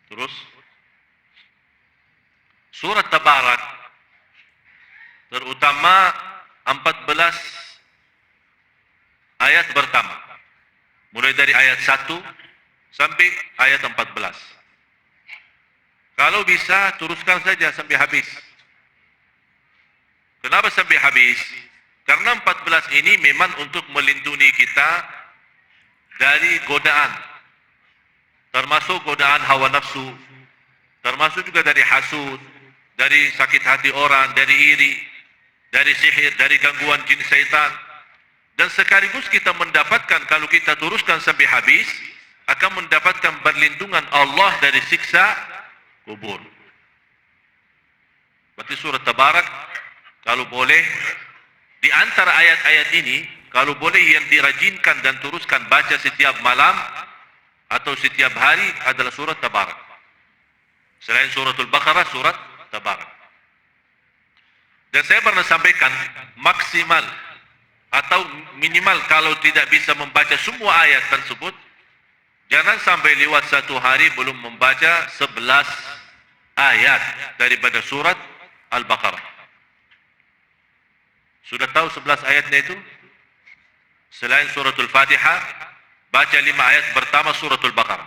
Terus surat Tabarak terutama 14 ayat pertama. Mulai dari ayat 1 sampai ayat 14. Kalau bisa teruskan saja sampai habis. Kenapa sampai habis? Karena 14 ini memang untuk melindungi kita dari godaan. Termasuk godaan hawa nafsu, termasuk juga dari hasud, dari sakit hati orang, dari iri, dari sihir, dari gangguan jin syaitan. Dan sekaligus kita mendapatkan, kalau kita teruskan sampai habis, akan mendapatkan perlindungan Allah dari siksa kubur. Berarti surat Tabarak, kalau boleh, di antara ayat-ayat ini, kalau boleh yang dirajinkan dan teruskan baca setiap malam, atau setiap hari adalah surat Tabarak. Selain suratul Baqarah, surat Tabarak. Dan saya pernah sampaikan, maksimal atau minimal kalau tidak bisa membaca semua ayat tersebut, jangan sampai lewat satu hari belum membaca 11 ayat daripada surat Al-Baqarah. Sudah tahu 11 ayatnya itu? Selain suratul Fatihah, baca 5 ayat pertama suratul Baqarah.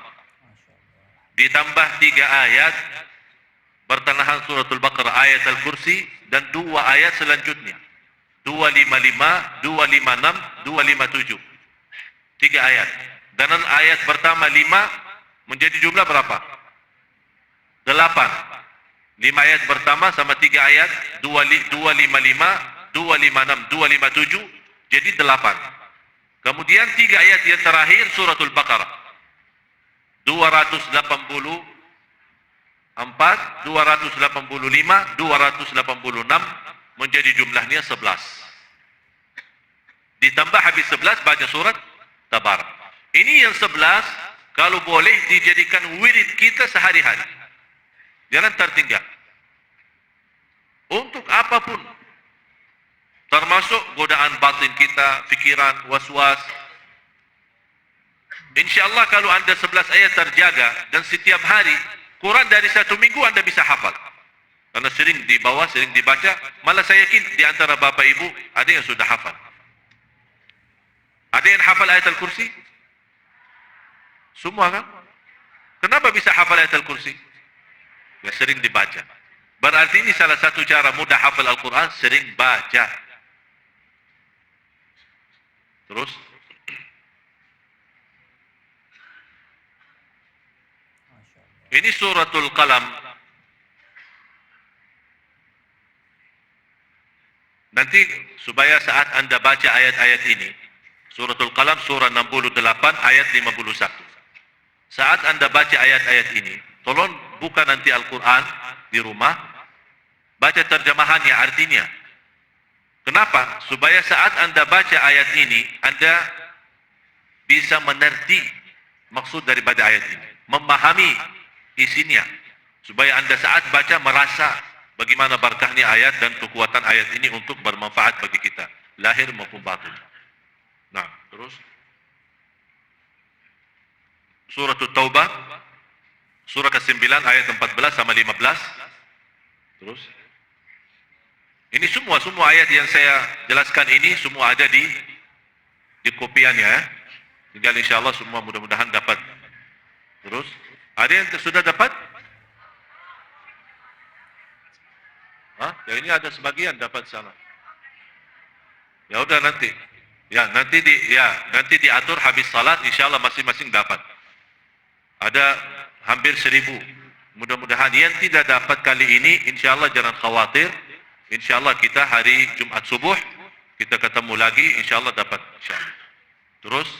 Ditambah 3 ayat pertengahan suratul Baqarah, ayat Al-Kursi, dan 2 ayat selanjutnya. 255, 256, 257. 3 ayat. Dan ayat pertama 5 menjadi jumlah berapa? 8. 5 ayat pertama sama 3 ayat, 255, 256, 257, jadi 8. Kemudian 3 ayat yang terakhir suratul Baqarah. 284, 285, 286 menjadi jumlahnya 11. Ditambah habis 11 baca surat Tabarak. Ini yang 11 kalau boleh dijadikan wirid kita sehari-hari. Jangan tertinggal. Untuk apapun. Termasuk godaan batin kita, fikiran, was-was. InsyaAllah kalau anda 11 ayat terjaga dan setiap hari, kurang dari 1 minggu anda bisa hafal. Karena sering dibawa, sering dibaca, malah saya yakin di antara bapak ibu ada yang sudah hafal. Ada yang hafal ayat Al-Kursi? Semua kan? Kenapa bisa hafal ayat Al-Kursi? Ya sering dibaca. Berarti ini salah satu cara mudah hafal Al-Quran, sering baca. Terus Ini suratul Qalam. Nanti supaya saat Anda baca ayat-ayat ini, suratul Qalam surah 68 ayat 51. Saat Anda baca ayat-ayat ini, tolong buka nanti Al-Quran di rumah, baca terjemahannya, artinya. Kenapa? Supaya saat Anda baca ayat ini, Anda bisa mengerti maksud daripada ayat ini, memahami isinya, supaya Anda saat baca merasa bagaimana berkahnya ayat dan kekuatan ayat ini untuk bermanfaat bagi kita, lahir maupun batin. Nah, terus surah Taubah, surah ke-9 ayat 14 sama 15. Terus ini semua ayat yang saya jelaskan ini semua ada di kopiannya ya. Tinggal insyaallah semua mudah-mudahan dapat. Terus ada yang sudah dapat? Hah? Ya ini ada sebagian dapat sana. Ya udah nanti. Ya nanti diatur habis salat insyaallah masing-masing dapat. Ada hampir 1000. Mudah-mudahan yang tidak dapat kali ini insyaallah jangan khawatir. Insyaallah kita hari Jumat subuh kita ketemu lagi insyaallah dapat insyaallah. Terus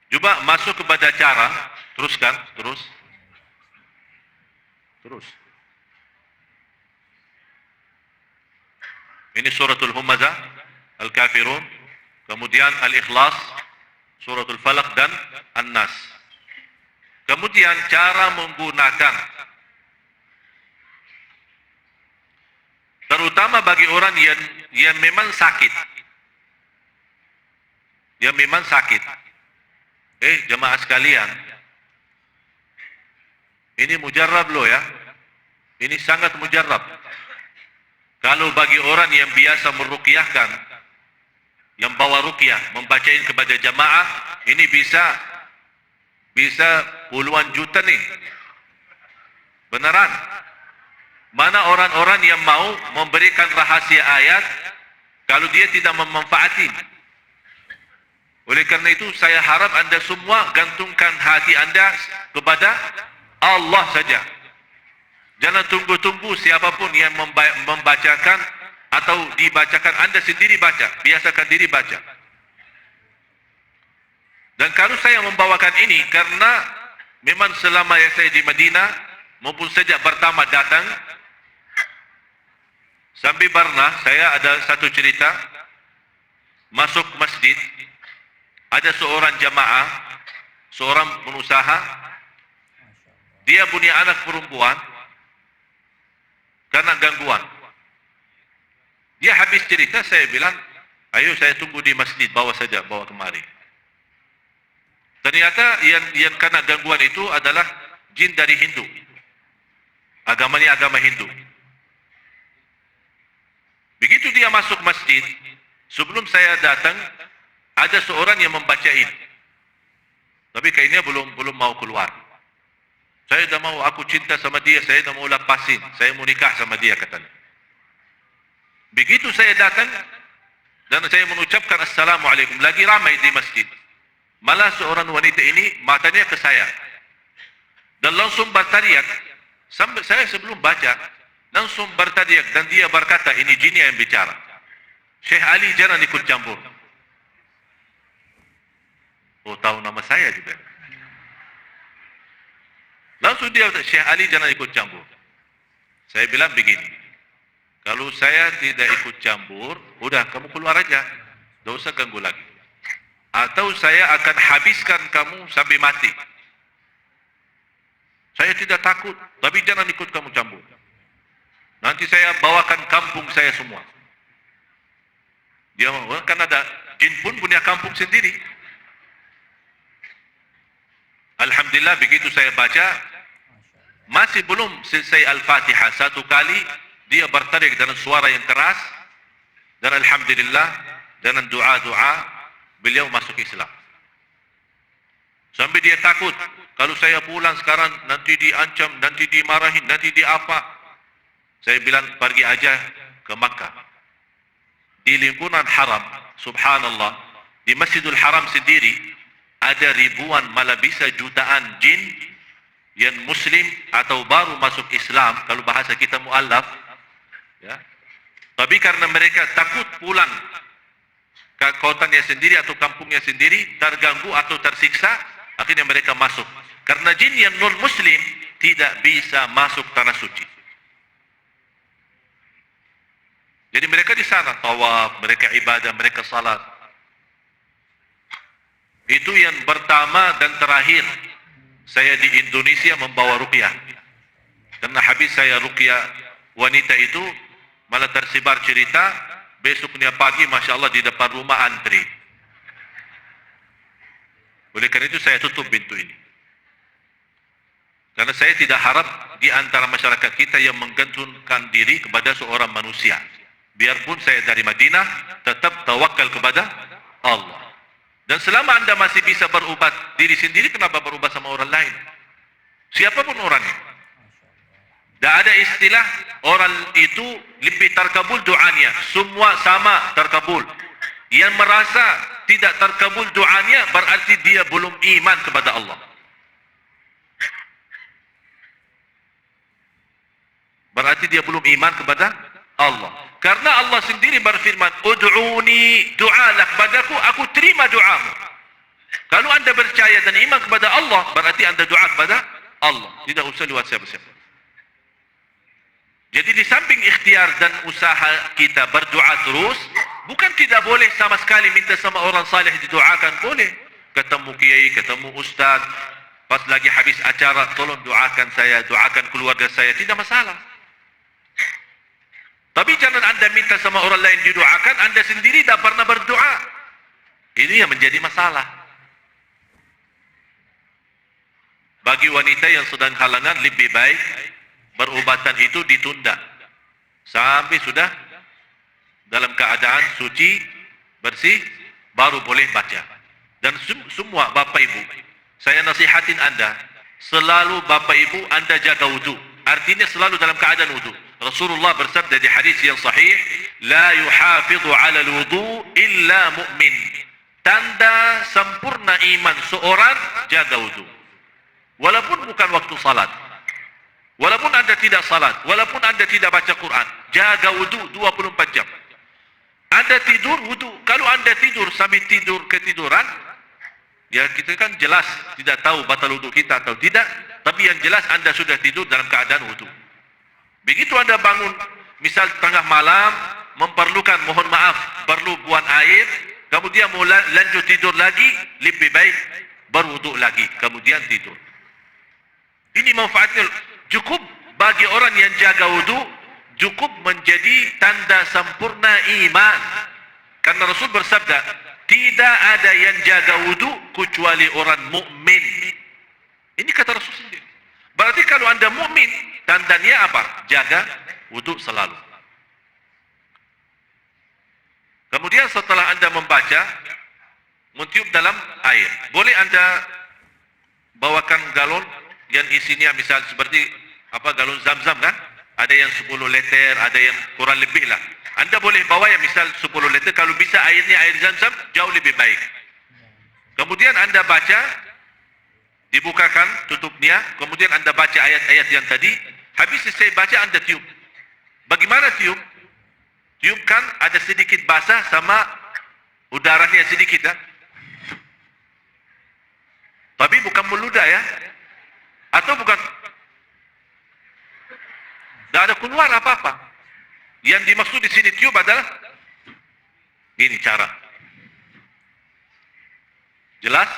coba masuk kepada cara, teruskan, terus. Ini suratul Humazah, Al-Kafirun, kemudian Al-Ikhlas, suratul Falaq dan An-Nas. Kemudian cara menggunakan, terutama bagi orang yang memang sakit. Yang memang sakit. Jemaah sekalian, ini mujarrab loh ya. Ini sangat mujarrab. Kalau bagi orang yang biasa meruqyahkan, yang bawa ruqyah, membacain kepada jamaah, ini bisa puluhan juta nih. Beneran. Mana orang-orang yang mau memberikan rahasia ayat kalau dia tidak memanfaati. Oleh karena itu saya harap Anda semua gantungkan hati Anda kepada Allah saja. Jangan tunggu-tunggu siapapun yang membacakan atau dibacakan, Anda sendiri baca, biasakan diri baca. Dan kalau saya membawakan ini karena memang selama yang saya di Madinah maupun sejak pertama datang sampai pernah saya ada satu cerita masuk masjid, ada seorang jamaah, seorang pengusaha, dia punya anak perempuan karena gangguan. Dia habis cerita, saya bilang, ayo saya tunggu di masjid, bawa kemari. Ternyata yang kena gangguan itu adalah jin dari Hindu. Agamanya agama Hindu. Begitu dia masuk masjid, sebelum saya datang, ada seorang yang membacain. Tapi kayaknya belum mau keluar. Saya dah mau, aku cinta sama dia, saya dah mau lepasin, saya mau nikah sama dia katanya. Begitu saya datang dan saya mengucapkan Assalamualaikum, lagi ramai di masjid. Malah seorang wanita ini matanya ke saya dan langsung berteriak. Sampai saya sebelum baca langsung berteriak dan dia berkata, ini jin yang bicara. Syekh Ali jangan ikut campur. Oh, tahu nama saya juga. Langsung dia kata, Syekh Ali jangan ikut campur. Saya bilang begini, kalau saya tidak ikut campur, udah kamu keluar aja, tidak usah ganggu lagi. Atau saya akan habiskan kamu sampai mati. Saya tidak takut, tapi jangan ikut kamu campur. Nanti saya bawakan kampung saya semua. Dia kan ada jin pun punya kampung sendiri. Alhamdulillah begitu saya baca, masih belum selesai Al-Fatihah, satu kali dia berteriak dengan suara yang keras, dan Alhamdulillah dengan doa-doa beliau masuk Islam. Sampai dia takut, kalau saya pulang sekarang nanti diancam, nanti dimarahin, nanti di apa. Saya bilang pergi aja ke Makkah. Di lingkungan haram, subhanallah, di Masjidul Haram sendiri ada ribuan malah bisa jutaan jin yang muslim atau baru masuk Islam, kalau bahasa kita mu'allaf, ya. Tapi karena mereka takut pulang ke kotanya sendiri atau kampungnya sendiri, terganggu atau tersiksa, akhirnya mereka masuk. Karena jin yang non-muslim tidak bisa masuk tanah suci. Jadi mereka di sana tawaf, mereka ibadah, mereka salat. Itu yang pertama dan terakhir saya di Indonesia membawa ruqyah. Karena habis saya ruqyah wanita itu, malah tersebar cerita, besoknya pagi Masya Allah di depan rumah antri. Oleh karena itu saya tutup pintu ini. Karena saya tidak harap di antara masyarakat kita yang menggantungkan diri kepada seorang manusia. Biarpun saya dari Madinah, tetap tawakal kepada Allah. Dan selama Anda masih bisa berubat diri sendiri, kenapa berubat sama orang lain? Siapapun orangnya. Tidak ada istilah orang itu lebih terkabul doanya. Semua sama terkabul. Yang merasa tidak terkabul doanya, berarti dia belum iman kepada Allah. Berarti dia belum iman kepada Allah. Karena Allah sendiri berfirman, "Ud'uni, doalah kepadaku, aku terima doamu." Kalau Anda percaya dan iman kepada Allah, berarti Anda doa kepada Allah. Tidak usah lewat siapa-siapa. Jadi di samping ikhtiar dan usaha kita berdoa terus, bukan tidak boleh sama sekali minta sama orang saleh didoakan, boleh. Ketemu kiai, ketemu ustaz, pas lagi habis acara, tolong doakan saya, doakan keluarga saya, tidak masalah. Tapi jangan Anda minta sama orang lain didoakan, Anda sendiri tidak pernah berdoa. Ini yang menjadi masalah. Bagi wanita yang sedang halangan, lebih baik berubatan itu ditunda sampai sudah dalam keadaan suci, bersih, baru boleh baca. Dan semua Bapak Ibu, saya nasihatin Anda, selalu Bapak Ibu Anda jaga wudu. Artinya selalu dalam keadaan wudu. Rasulullah bersabda di hadis yang sahih, "La yuhafidhu 'ala al-wudu illa mu'min." Tanda sempurna iman seorang jaga wudu. Walaupun bukan waktu salat. Walaupun Anda tidak salat, walaupun Anda tidak baca Quran, jaga wudu 24 jam. Anda tidur wudu. Kalau Anda tidur sambil tidur ketiduran, ya kita kan jelas tidak tahu batal wudu kita atau tidak, tapi yang jelas Anda sudah tidur dalam keadaan wudu. Begitu Anda bangun, misal tengah malam, memerlukan, mohon maaf, perlu buang air, kemudian mau lanjut tidur lagi, lebih baik berwudu lagi, kemudian tidur. Ini manfaatnya cukup bagi orang yang jaga wudu, cukup menjadi tanda sempurna iman. Karena Rasul bersabda, tidak ada yang jaga wudu kecuali orang mukmin. Ini kata Rasul sendiri. Berarti kalau Anda mukmin, tandanya apa? Jaga wudu selalu. Kemudian setelah Anda membaca, mentiup dalam air. Boleh Anda bawakan galon yang isinya misal seperti galon Zam-Zam kan? Ada yang 10 liter, ada yang kurang lebih lah. Anda boleh bawa yang misal 10 liter, kalau bisa airnya air Zam-Zam jauh lebih baik. Kemudian Anda baca, dibukakan tutupnya, kemudian Anda baca ayat-ayat yang tadi, habis selesai baca Anda tiup. Bagaimana tiup? Tiup kan ada sedikit basah sama udaranya sedikit ya. Tapi bukan meludah ya. Atau bukan, tidak ada keluar apa-apa. Yang dimaksud di sini tiup adalah ini cara. Jelas?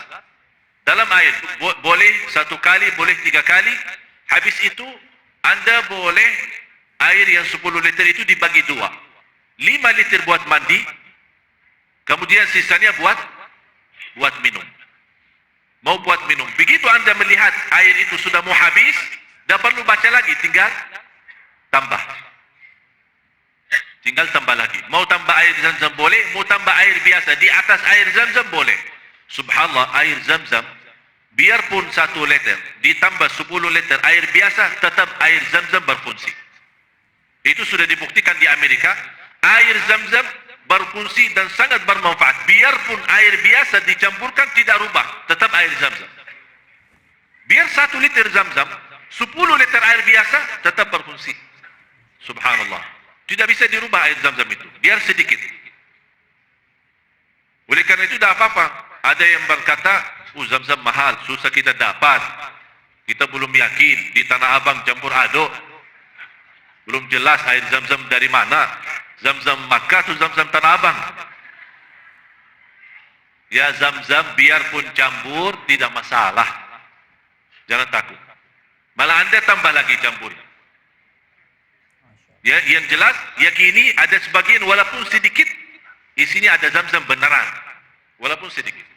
Dalam air boleh 1 kali, boleh 3 kali. Habis itu Anda boleh air yang 10 liter itu dibagi 2. 5 liter buat mandi, kemudian sisanya buat minum. Mau buat minum. Begitu Anda melihat air itu sudah mau habis, tidak perlu baca lagi, tinggal tambah. Tinggal tambah lagi. Mau tambah air Zam-Zam boleh, mau tambah air biasa di atas air Zam-Zam boleh. Subhanallah, air Zam-Zam biarpun 1 liter ditambah 10 liter air biasa, tetap air Zam-Zam berfungsi. Itu sudah dibuktikan di Amerika. Air Zam-Zam berfungsi dan sangat bermanfaat. Biarpun air biasa dicampurkan tidak rubah, tetap air Zam-Zam. Biar 1 liter Zam-Zam, 10 liter air biasa tetap berfungsi. Subhanallah. Tidak bisa dirubah air Zam-Zam itu. Biar sedikit. Oleh karena itu tidak apa-apa. Ada yang berkata, Zam-Zam mahal, susah kita dapat. Kita belum yakin. Di Tanah Abang campur aduk. Belum jelas air Zam-Zam dari mana. Zam-Zam Makkah atau Zam-Zam Tanah Abang. Ya Zam-Zam biarpun campur tidak masalah. Jangan takut. Malah Anda tambah lagi campur. Ya, yang jelas yakini ada sebagian walaupun sedikit isinya ada Zam-Zam beneran. Walaupun sedikit.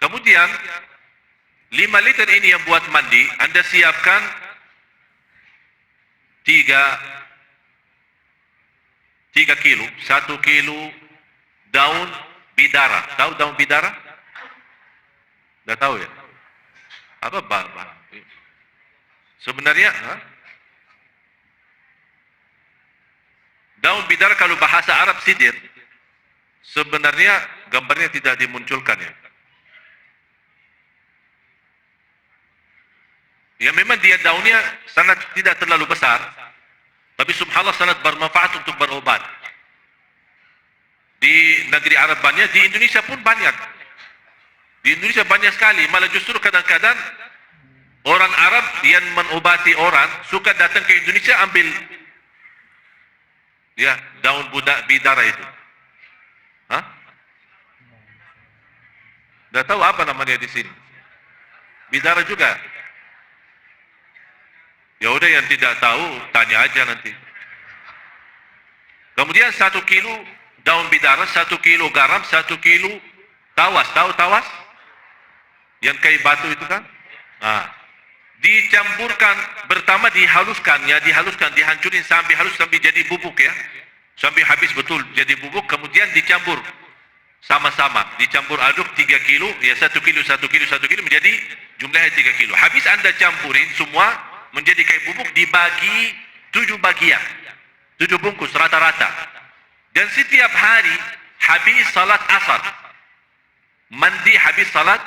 Kemudian 5 liter ini yang buat mandi, Anda siapkan 3 kilo, 1 kilo daun bidara. Tahu daun bidara? Tidak tahu ya? Apa bahan? Sebenarnya daun bidara kalau bahasa Arab sidir, sebenarnya gambarnya tidak dimunculkan ya. Ya memang dia daunnya sangat tidak terlalu besar, tapi subhanallah sangat bermanfaat untuk berobat. Di negeri Arab banyak, di Indonesia pun banyak. Di Indonesia banyak sekali, malah justru kadang-kadang orang Arab yang mengobati orang suka datang ke Indonesia ambil ya daun bidara itu. Hah? Tidak tahu apa namanya di sini. Bidara juga. Ya udah yang tidak tahu tanya aja nanti. Kemudian 1 kilo daun bidara, 1 kilo garam, 1 kilo tawas. Tahu tawas? Yang kayu batu itu kan? Nah, dicampurkan, pertama dihaluskan, dihancurin sampai halus, sampai jadi bubuk ya. Sampai habis betul jadi bubuk, kemudian dicampur sama-sama. Dicampur aduk 3 kilo, ya 1 kilo, 1 kilo, 1 kilo menjadi jumlahnya 3 kilo. Habis Anda campurin semua menjadi kayak bubuk, dibagi 7 bagian. 7 bungkus rata-rata. Dan setiap hari habis salat asar. Mandi habis salat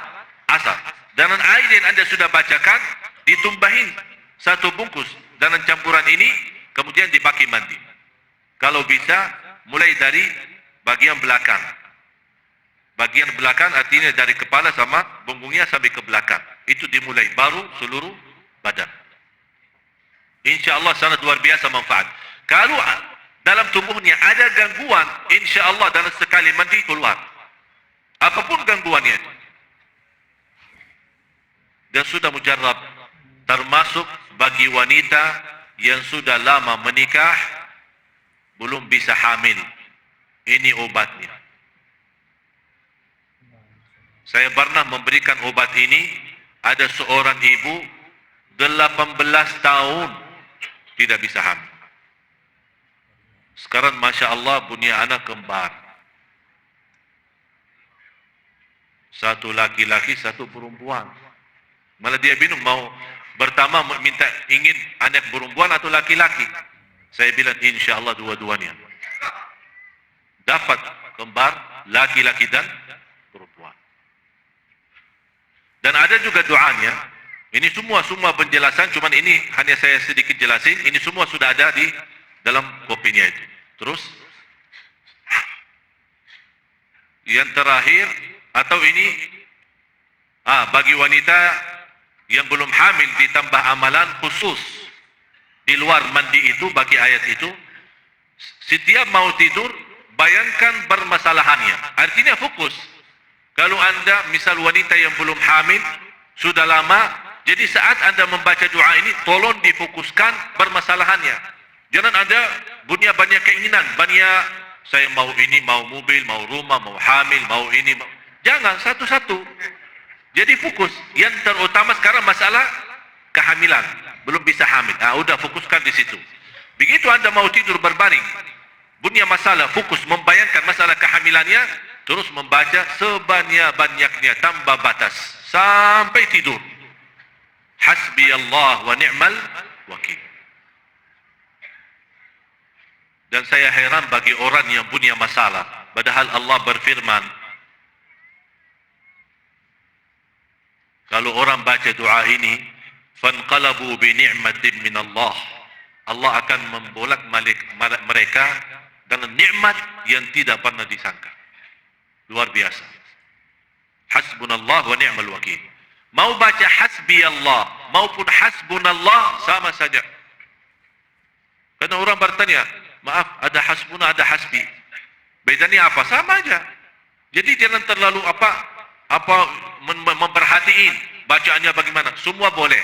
asar. Dan air yang Anda sudah bacakan ditumbahin 1 bungkus dalam campuran ini, kemudian dipakai mandi. Kalau bisa mulai dari bagian belakang. Bagian belakang artinya dari kepala sama punggungnya sampai ke belakang. Itu dimulai, baru seluruh badan. Insya Allah sangat luar biasa manfaat. Kalau dalam tubuhnya ada gangguan, insya Allah dalam sekali mandi keluar. Apapun gangguannya. Dan sudah mujarab, termasuk bagi wanita yang sudah lama menikah, belum bisa hamil. Ini obatnya. Saya pernah memberikan obat ini, ada seorang ibu 18 tahun tidak bisa hamil. Sekarang Masya Allah punya anak kembar. 1 laki-laki, 1 perempuan. Malah dia bingung mau pertama minta ingin anak perempuan atau laki-laki. Saya bilang insya Allah dua-duanya. Dapat kembar laki-laki dan perempuan. Dan ada juga doanya. Ini semua penjelasan, cuman ini hanya saya sedikit jelasin. Ini semua sudah ada di dalam kopinya itu. Terus yang terakhir atau ini bagi wanita yang belum hamil ditambah amalan khusus di luar mandi itu, bagi ayat itu, setiap mau tidur bayangkan permasalahannya. Artinya fokus. Kalau Anda misal wanita yang belum hamil sudah lama, jadi saat Anda membaca doa ini tolong difokuskan permasalahannya. Jangan Anda punya banyak keinginan, banyak saya mau ini, mau mobil, mau rumah, mau hamil, mau ini, mau... Jangan satu-satu. Jadi fokus. Yang terutama sekarang masalah kehamilan. Belum bisa hamil. Udah fokuskan di situ. Begitu Anda mau tidur berbaring, punya masalah, fokus membayangkan masalah kehamilannya, terus membaca sebanyak-banyaknya tanpa batas sampai tidur. Hasbi Allah wa ni'mal wakil. Dan saya heran bagi orang yang punya masalah. Padahal Allah berfirman, kalau orang baca doa ini, fanqalabu bi ni'matin min Allah. Allah akan membolak-balik mereka dengan nikmat yang tidak pernah disangka. Luar biasa. Hasbunallah wa ni'mal wakil. Mau baca hasbi Allah maupun hasbunallah sama saja. Karena orang bertanya, maaf, ada hasbuna, ada hasbi. Bedanya apa? Sama aja. Jadi jangan terlalu memperhatiin bacaannya bagaimana. Semua boleh.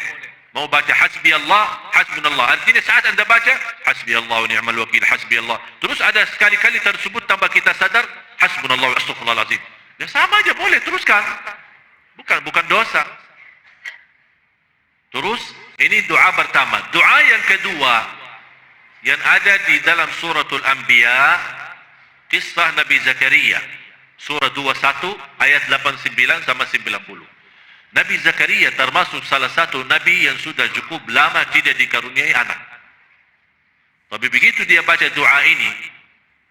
Mau baca hasbi Allah, hasbunallah. Artinya saat anda baca hasbi Allah wa ni'mal wakil, hasbi Allah. Terus ada sekali-kali tersebut tanpa kita sadar hasbunallah wa astaghfirullahaladzim. Ya sama aja, boleh teruskan. Bukan dosa. Terus ini doa pertama. Doa yang kedua yang ada di dalam suratul Anbiya, kisah Nabi Zakaria, surah 21 ayat 89 sama 90. Nabi Zakaria termasuk salah satu nabi yang sudah cukup lama tidak dikaruniai anak. Tapi begitu dia baca doa ini,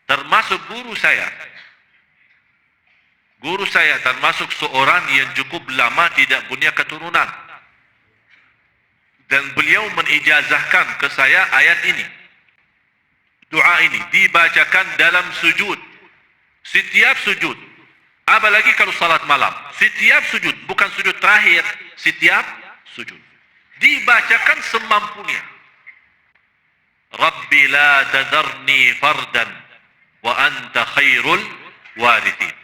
termasuk guru saya termasuk seorang yang cukup lama tidak punya keturunan. Dan beliau menijazahkan ke saya ayat ini. Doa ini dibacakan dalam sujud. Setiap sujud. Apalagi kalau salat malam. Setiap sujud. Bukan sujud terakhir. Setiap sujud. Dibacakan semampunya. Rabbi la tadarni fardan. Wa anta khairul warithin.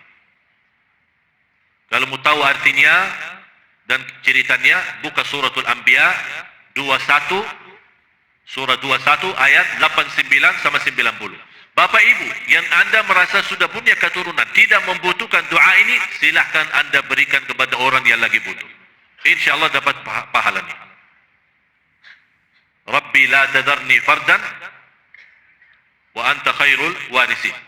Kalau mau tahu artinya dan ceritanya, buka suratul Anbiya 21. Surah 21 ayat 89 sama 90. Bapak Ibu yang anda merasa sudah punya keturunan tidak membutuhkan doa ini, silahkan anda berikan kepada orang yang lagi butuh. InsyaAllah dapat pahalanya. Rabbi la tadarni fardan wa anta khairul warithin.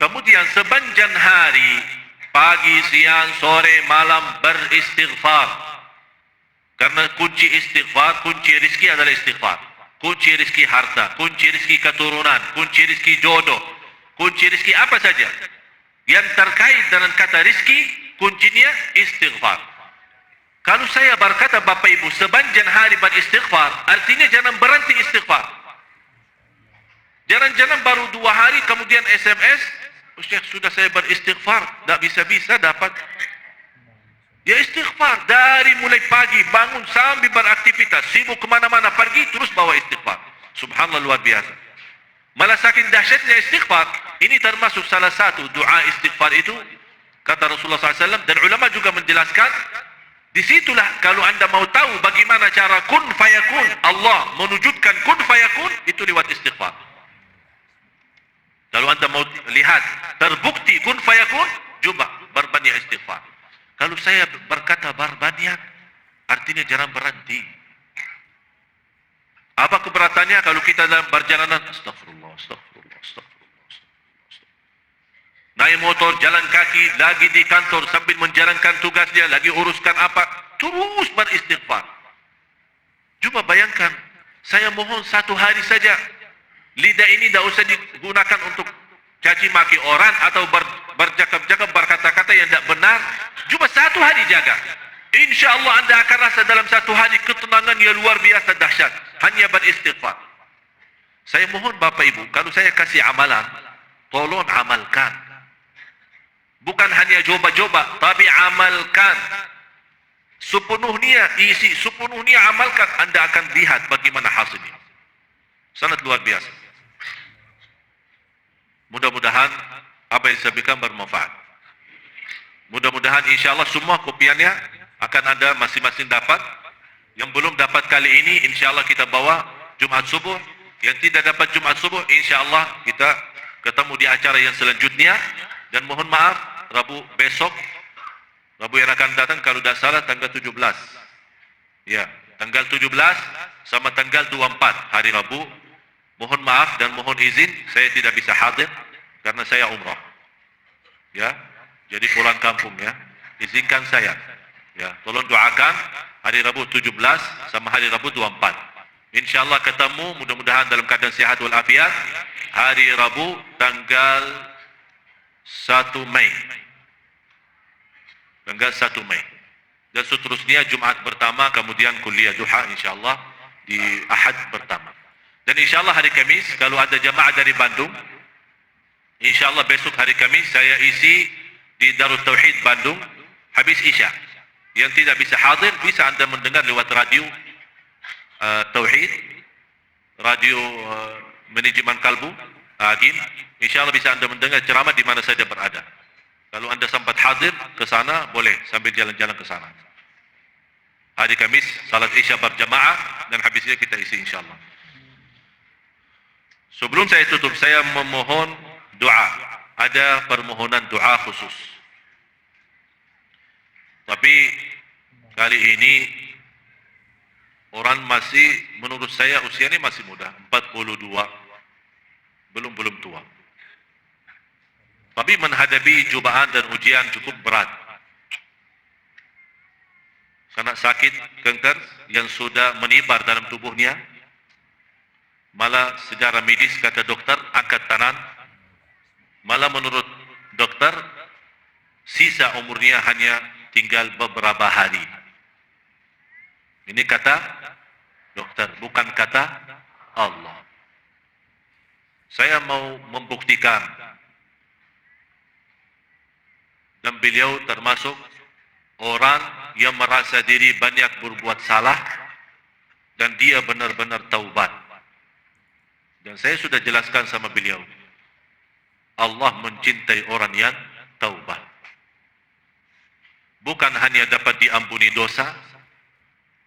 Kemudian sepanjang hari, pagi, siang, sore, malam beristighfar. Karena kunci istighfar, kunci rizki adalah istighfar. Kunci rizki harta, kunci rizki keturunan, kunci rizki jodoh, kunci rizki apa saja yang terkait dengan kata rizki, kuncinya istighfar. Kalau saya berkata Bapak Ibu sepanjang hari beristighfar, artinya jangan berhenti istighfar. Jangan baru 2 hari kemudian SMS, Ustaz sudah saya beristighfar, tak bisa-bisa dapat. Ya istighfar dari mulai pagi bangun sambil beraktivitas, sibuk kemana-mana pergi terus bawa istighfar. Subhanallah, luar biasa. Malah saking dahsyatnya istighfar, ini termasuk salah satu doa istighfar itu kata Rasulullah SAW, dan ulama juga menjelaskan. Disitulah kalau anda mau tahu bagaimana cara kun fayakun, Allah menwujudkan kun fayakun, itu lewat istighfar. Kalau anda mau lihat terbukti kun fayakun, coba berbanyak istighfar. Kalau saya berkata berbanyak, artinya jangan berhenti. Apa keberatannya kalau kita dalam perjalanan? Astagfirullah, astagfirullah, astagfirullah, astagfirullah. Naik motor, jalan kaki, lagi di kantor sambil menjalankan tugasnya, lagi uruskan apa, terus beristighfar. Cuma bayangkan, saya mohon 1 hari saja, lidah ini tidak usah digunakan untuk caci maki orang atau bercakap-cakap berkata-kata yang tidak benar. Cuma 1 hari jaga. Insya Allah anda akan rasa dalam 1 hari ketenangan yang luar biasa dahsyat. Hanya beristighfar. Saya mohon Bapak Ibu, kalau saya kasih amalan, tolong amalkan. Bukan hanya coba-coba, tapi amalkan. Sepenuhnya isi, sepenuhnya amalkan. Anda akan lihat bagaimana hasilnya. Sangat luar biasa. Mudah-mudahan apa yang saya berikan bermanfaat. Mudah-mudahan insya Allah semua kopiannya akan ada masing-masing dapat. Yang belum dapat kali ini insya Allah kita bawa Jumat subuh. Yang tidak dapat Jumat subuh insya Allah kita ketemu di acara yang selanjutnya. Dan mohon maaf, Rabu besok, Rabu yang akan datang kalau tidak salah tanggal 17. Ya, tanggal 17 sama tanggal 24 hari Rabu. Mohon maaf dan mohon izin saya tidak bisa hadir karena saya umrah. Ya. Jadi pulang kampung ya. Izinkan saya. Ya, tolong doakan hari Rabu 17 sama hari Rabu 24. InsyaAllah ketemu mudah-mudahan dalam keadaan sihat walafiat hari Rabu tanggal 1 Mei. Tanggal 1 Mei. Dan seterusnya Jumaat pertama, kemudian kuliah duha insyaAllah di Ahad pertama. Dan insyaAllah hari Kamis, kalau ada jamaah dari Bandung, insyaAllah besok hari Kamis saya isi di Darut Tauhid Bandung habis Isya. Yang tidak bisa hadir, bisa anda mendengar lewat radio Tauhid, radio manajemen kalbu, Agim. InsyaAllah bisa anda mendengar ceramah di mana saja berada. Kalau anda sempat hadir ke sana, boleh sambil jalan-jalan ke sana. Hari Kamis, salat Isya berjamaah dan habisnya kita isi insyaAllah. Sebelum saya tutup, saya memohon doa. Ada permohonan doa khusus. Tapi kali ini orang masih, menurut saya usianya masih muda, 42, belum tua. Tapi menghadapi cobaan dan ujian cukup berat. Karena sakit kanker yang sudah menyebar dalam tubuhnya, malah secara medis kata dokter angkat tangan, malah menurut dokter sisa umurnya hanya tinggal beberapa hari. Ini kata dokter, bukan kata Allah. Saya mau membuktikan, dan beliau termasuk orang yang merasa diri banyak berbuat salah dan dia benar-benar taubat. Dan saya sudah jelaskan sama beliau, Allah mencintai orang yang taubat. Bukan hanya dapat diampuni dosa,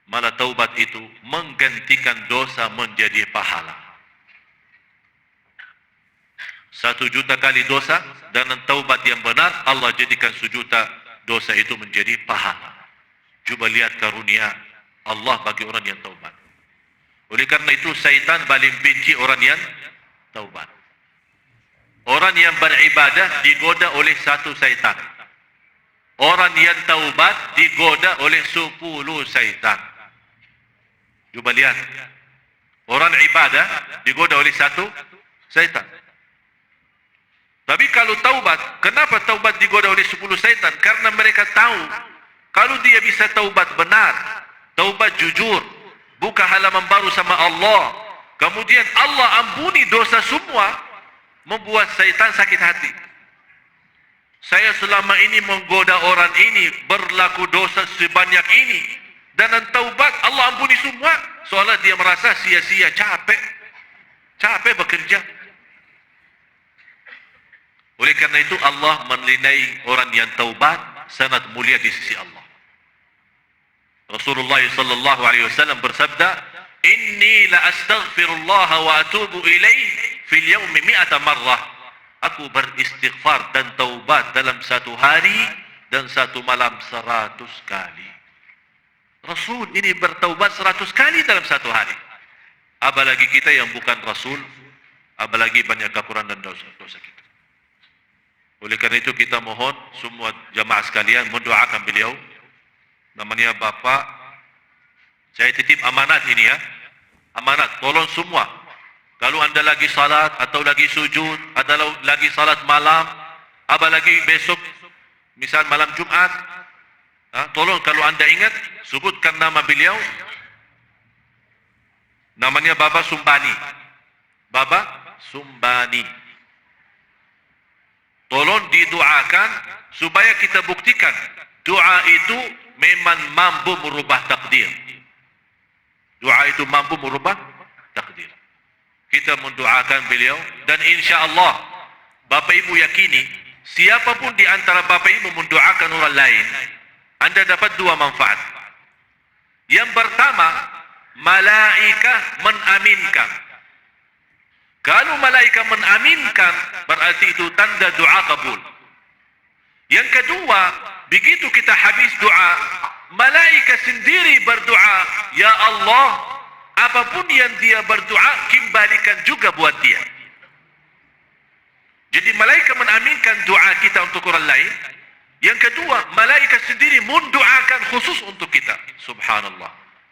malah taubat itu menggantikan dosa menjadi pahala. 1 juta kali dosa, dan taubat yang benar, Allah jadikan 1 juta dosa itu menjadi pahala. Coba lihat karunia Allah bagi orang yang taubat. Oleh karena itu, syaitan paling benci orang yang taubat. Orang yang beribadah digoda oleh satu syaitan. Orang yang taubat digoda oleh 10 syaitan. Coba lihat. Orang ibadah digoda oleh satu syaitan. Tapi kalau taubat, kenapa taubat digoda oleh 10 syaitan? Karena mereka tahu, kalau dia bisa taubat benar, taubat jujur, buka halaman baru sama Allah, kemudian Allah ampuni dosa semua, membuat syaitan sakit hati. Saya selama ini menggoda orang ini, berlaku dosa sebanyak ini, dan taubat Allah ampuni semua, soalnya dia merasa sia-sia, capek bekerja. Oleh karena itu Allah menilai orang yang taubat sangat mulia di sisi Allah. Rasulullah sallallahu alaihi wasallam bersabda, "Inni la astaghfirullah wa atubu ilaih fil yawmi 100 marrah." Aku beristighfar dan taubat dalam 1 hari dan 1 malam 100 kali. Rasul ini bertaubat 100 kali dalam 1 hari. Apalagi kita yang bukan Rasul, apalagi banyak kekurangan dan dosa-dosa kita. Oleh karena itu kita mohon semua jamaah sekalian mendoakan beliau. Namanya Bapak, saya titip amanat ini ya. Amanat, tolong semua. Kalau anda lagi salat atau lagi sujud, atau lagi salat malam, apalagi besok, misal malam Jumat, tolong kalau anda ingat, sebutkan nama beliau. Namanya Bapak Sumbani. Bapak Sumbani. Tolong didoakan supaya kita buktikan doa itu memang mampu merubah takdir. Doa itu mampu merubah takdir. Kita mendoakan beliau dan insya Allah Bapak Ibu yakini siapapun di antara Bapak Ibu mendoakan orang lain, anda dapat 2 manfaat. Yang pertama, malaikat menaminkan. Kalau malaikat menaminkan, berarti itu tanda doa kabul. Yang kedua, begitu kita habis doa, malaikat sendiri berdoa, ya Allah, apapun yang dia berdoa, kembalikan juga buat dia. Jadi malaikat menaminkan doa kita untuk orang lain. Yang kedua, malaikat sendiri mendoakan khusus untuk kita. Subhanallah.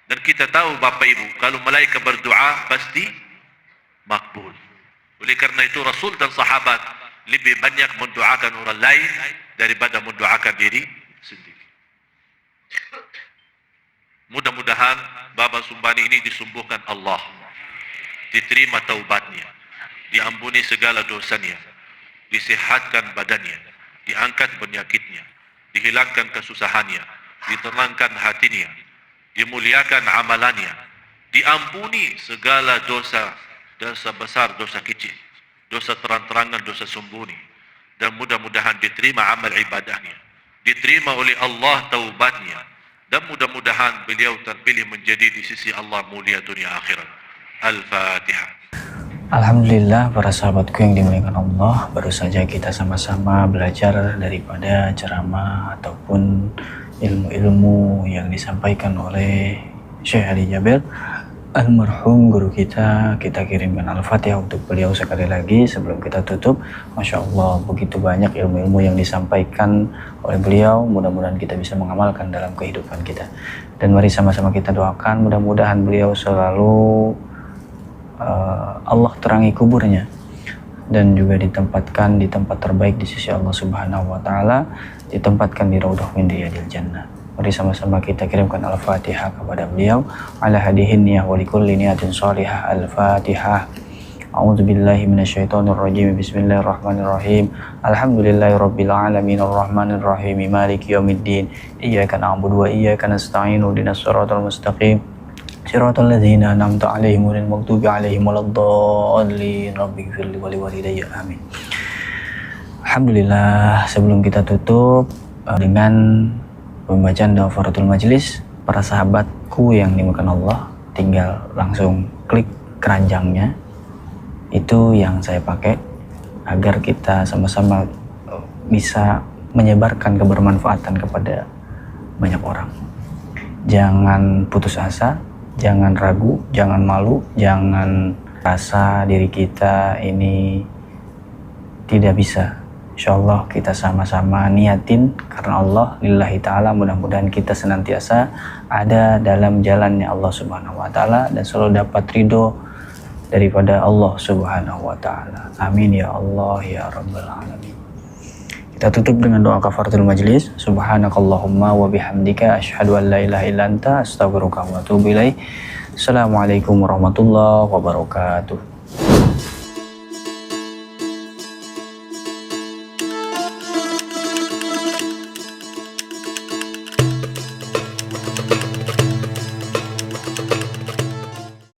Dan kita tahu Bapak Ibu, kalau malaikat berdoa pasti makbul. Oleh karena itu Rasul dan sahabat lebih banyak mendoakan orang lain daripada mendoakan diri sendiri. Mudah-mudahan Baba Sumbani ini disembuhkan Allah, diterima taubatnya, diampuni segala dosanya, disehatkan badannya, diangkat penyakitnya, dihilangkan kesusahannya, ditenangkan hatinya, dimuliakan amalannya, diampuni segala dosa, dosa besar, dosa kecil, dosa terang-terangan, dosa sembunyi, dan mudah-mudahan diterima amal ibadahnya, diterima oleh Allah taubatnya, dan mudah-mudahan beliau terpilih menjadi di sisi Allah mulia dunia akhirat. Al-Fatihah. Alhamdulillah, para sahabatku yang dimuliakan Allah, baru saja kita sama-sama belajar daripada ceramah ataupun ilmu-ilmu yang disampaikan oleh Syekh Ali Jabir, almarhum guru kita. Kita kirimkan Al-Fatihah untuk beliau sekali lagi sebelum kita tutup. Masya Allah, begitu banyak ilmu-ilmu yang disampaikan oleh beliau. Mudah-mudahan kita bisa mengamalkan dalam kehidupan kita. Dan mari sama-sama kita doakan, mudah-mudahan beliau selalu Allah terangi kuburnya dan juga ditempatkan di tempat terbaik di sisi Allah Subhanahu wa taala, ditempatkan di raudhah min riyadil jannah. Mari sama-sama kita kirimkan Al-Fatihah kepada beliau. Ala hadihin niyah wa likulli niyatin shalihah. Al-Fatihah. A'udzu billahi minasyaitonir rajim. Bismillahirrahmanirrahim. Alhamdulillahirabbil alamin arrahmanir rahim maliki yaumiddin. Iyyaka na'budu wa iyyaka nasta'in. Ihdinas siratal mustaqim. Siratal ladzina an'amta 'alaihim ghairil maghdubi 'alaihim waladdallin. Rabbighfirli wa liwalidayya. Amin. Alhamdulillah, sebelum kita tutup dengan pembacaan doa kafaratul majlis, para sahabatku yang dimuliakan Allah, tinggal langsung klik keranjangnya. Itu yang saya pakai agar kita sama-sama bisa menyebarkan kebermanfaatan kepada banyak orang. Jangan putus asa, jangan ragu, jangan malu, jangan rasa diri kita ini tidak bisa. Insyaallah kita sama-sama niatin karena Allah lillahi ta'ala, mudah-mudahan kita senantiasa ada dalam jalannya Allah Subhanahu wa ta'ala dan selalu dapat ridho daripada Allah Subhanahu wa ta'ala. Amin ya Allah ya Rabbal alamin. Kita tutup dengan doa kafaratul majlis. Subhanakallahumma wa bihamdika asyhadu an la ilaha illa anta astaghfiruka wa atubu ilaik. Assalamualaikum warahmatullahi wabarakatuh.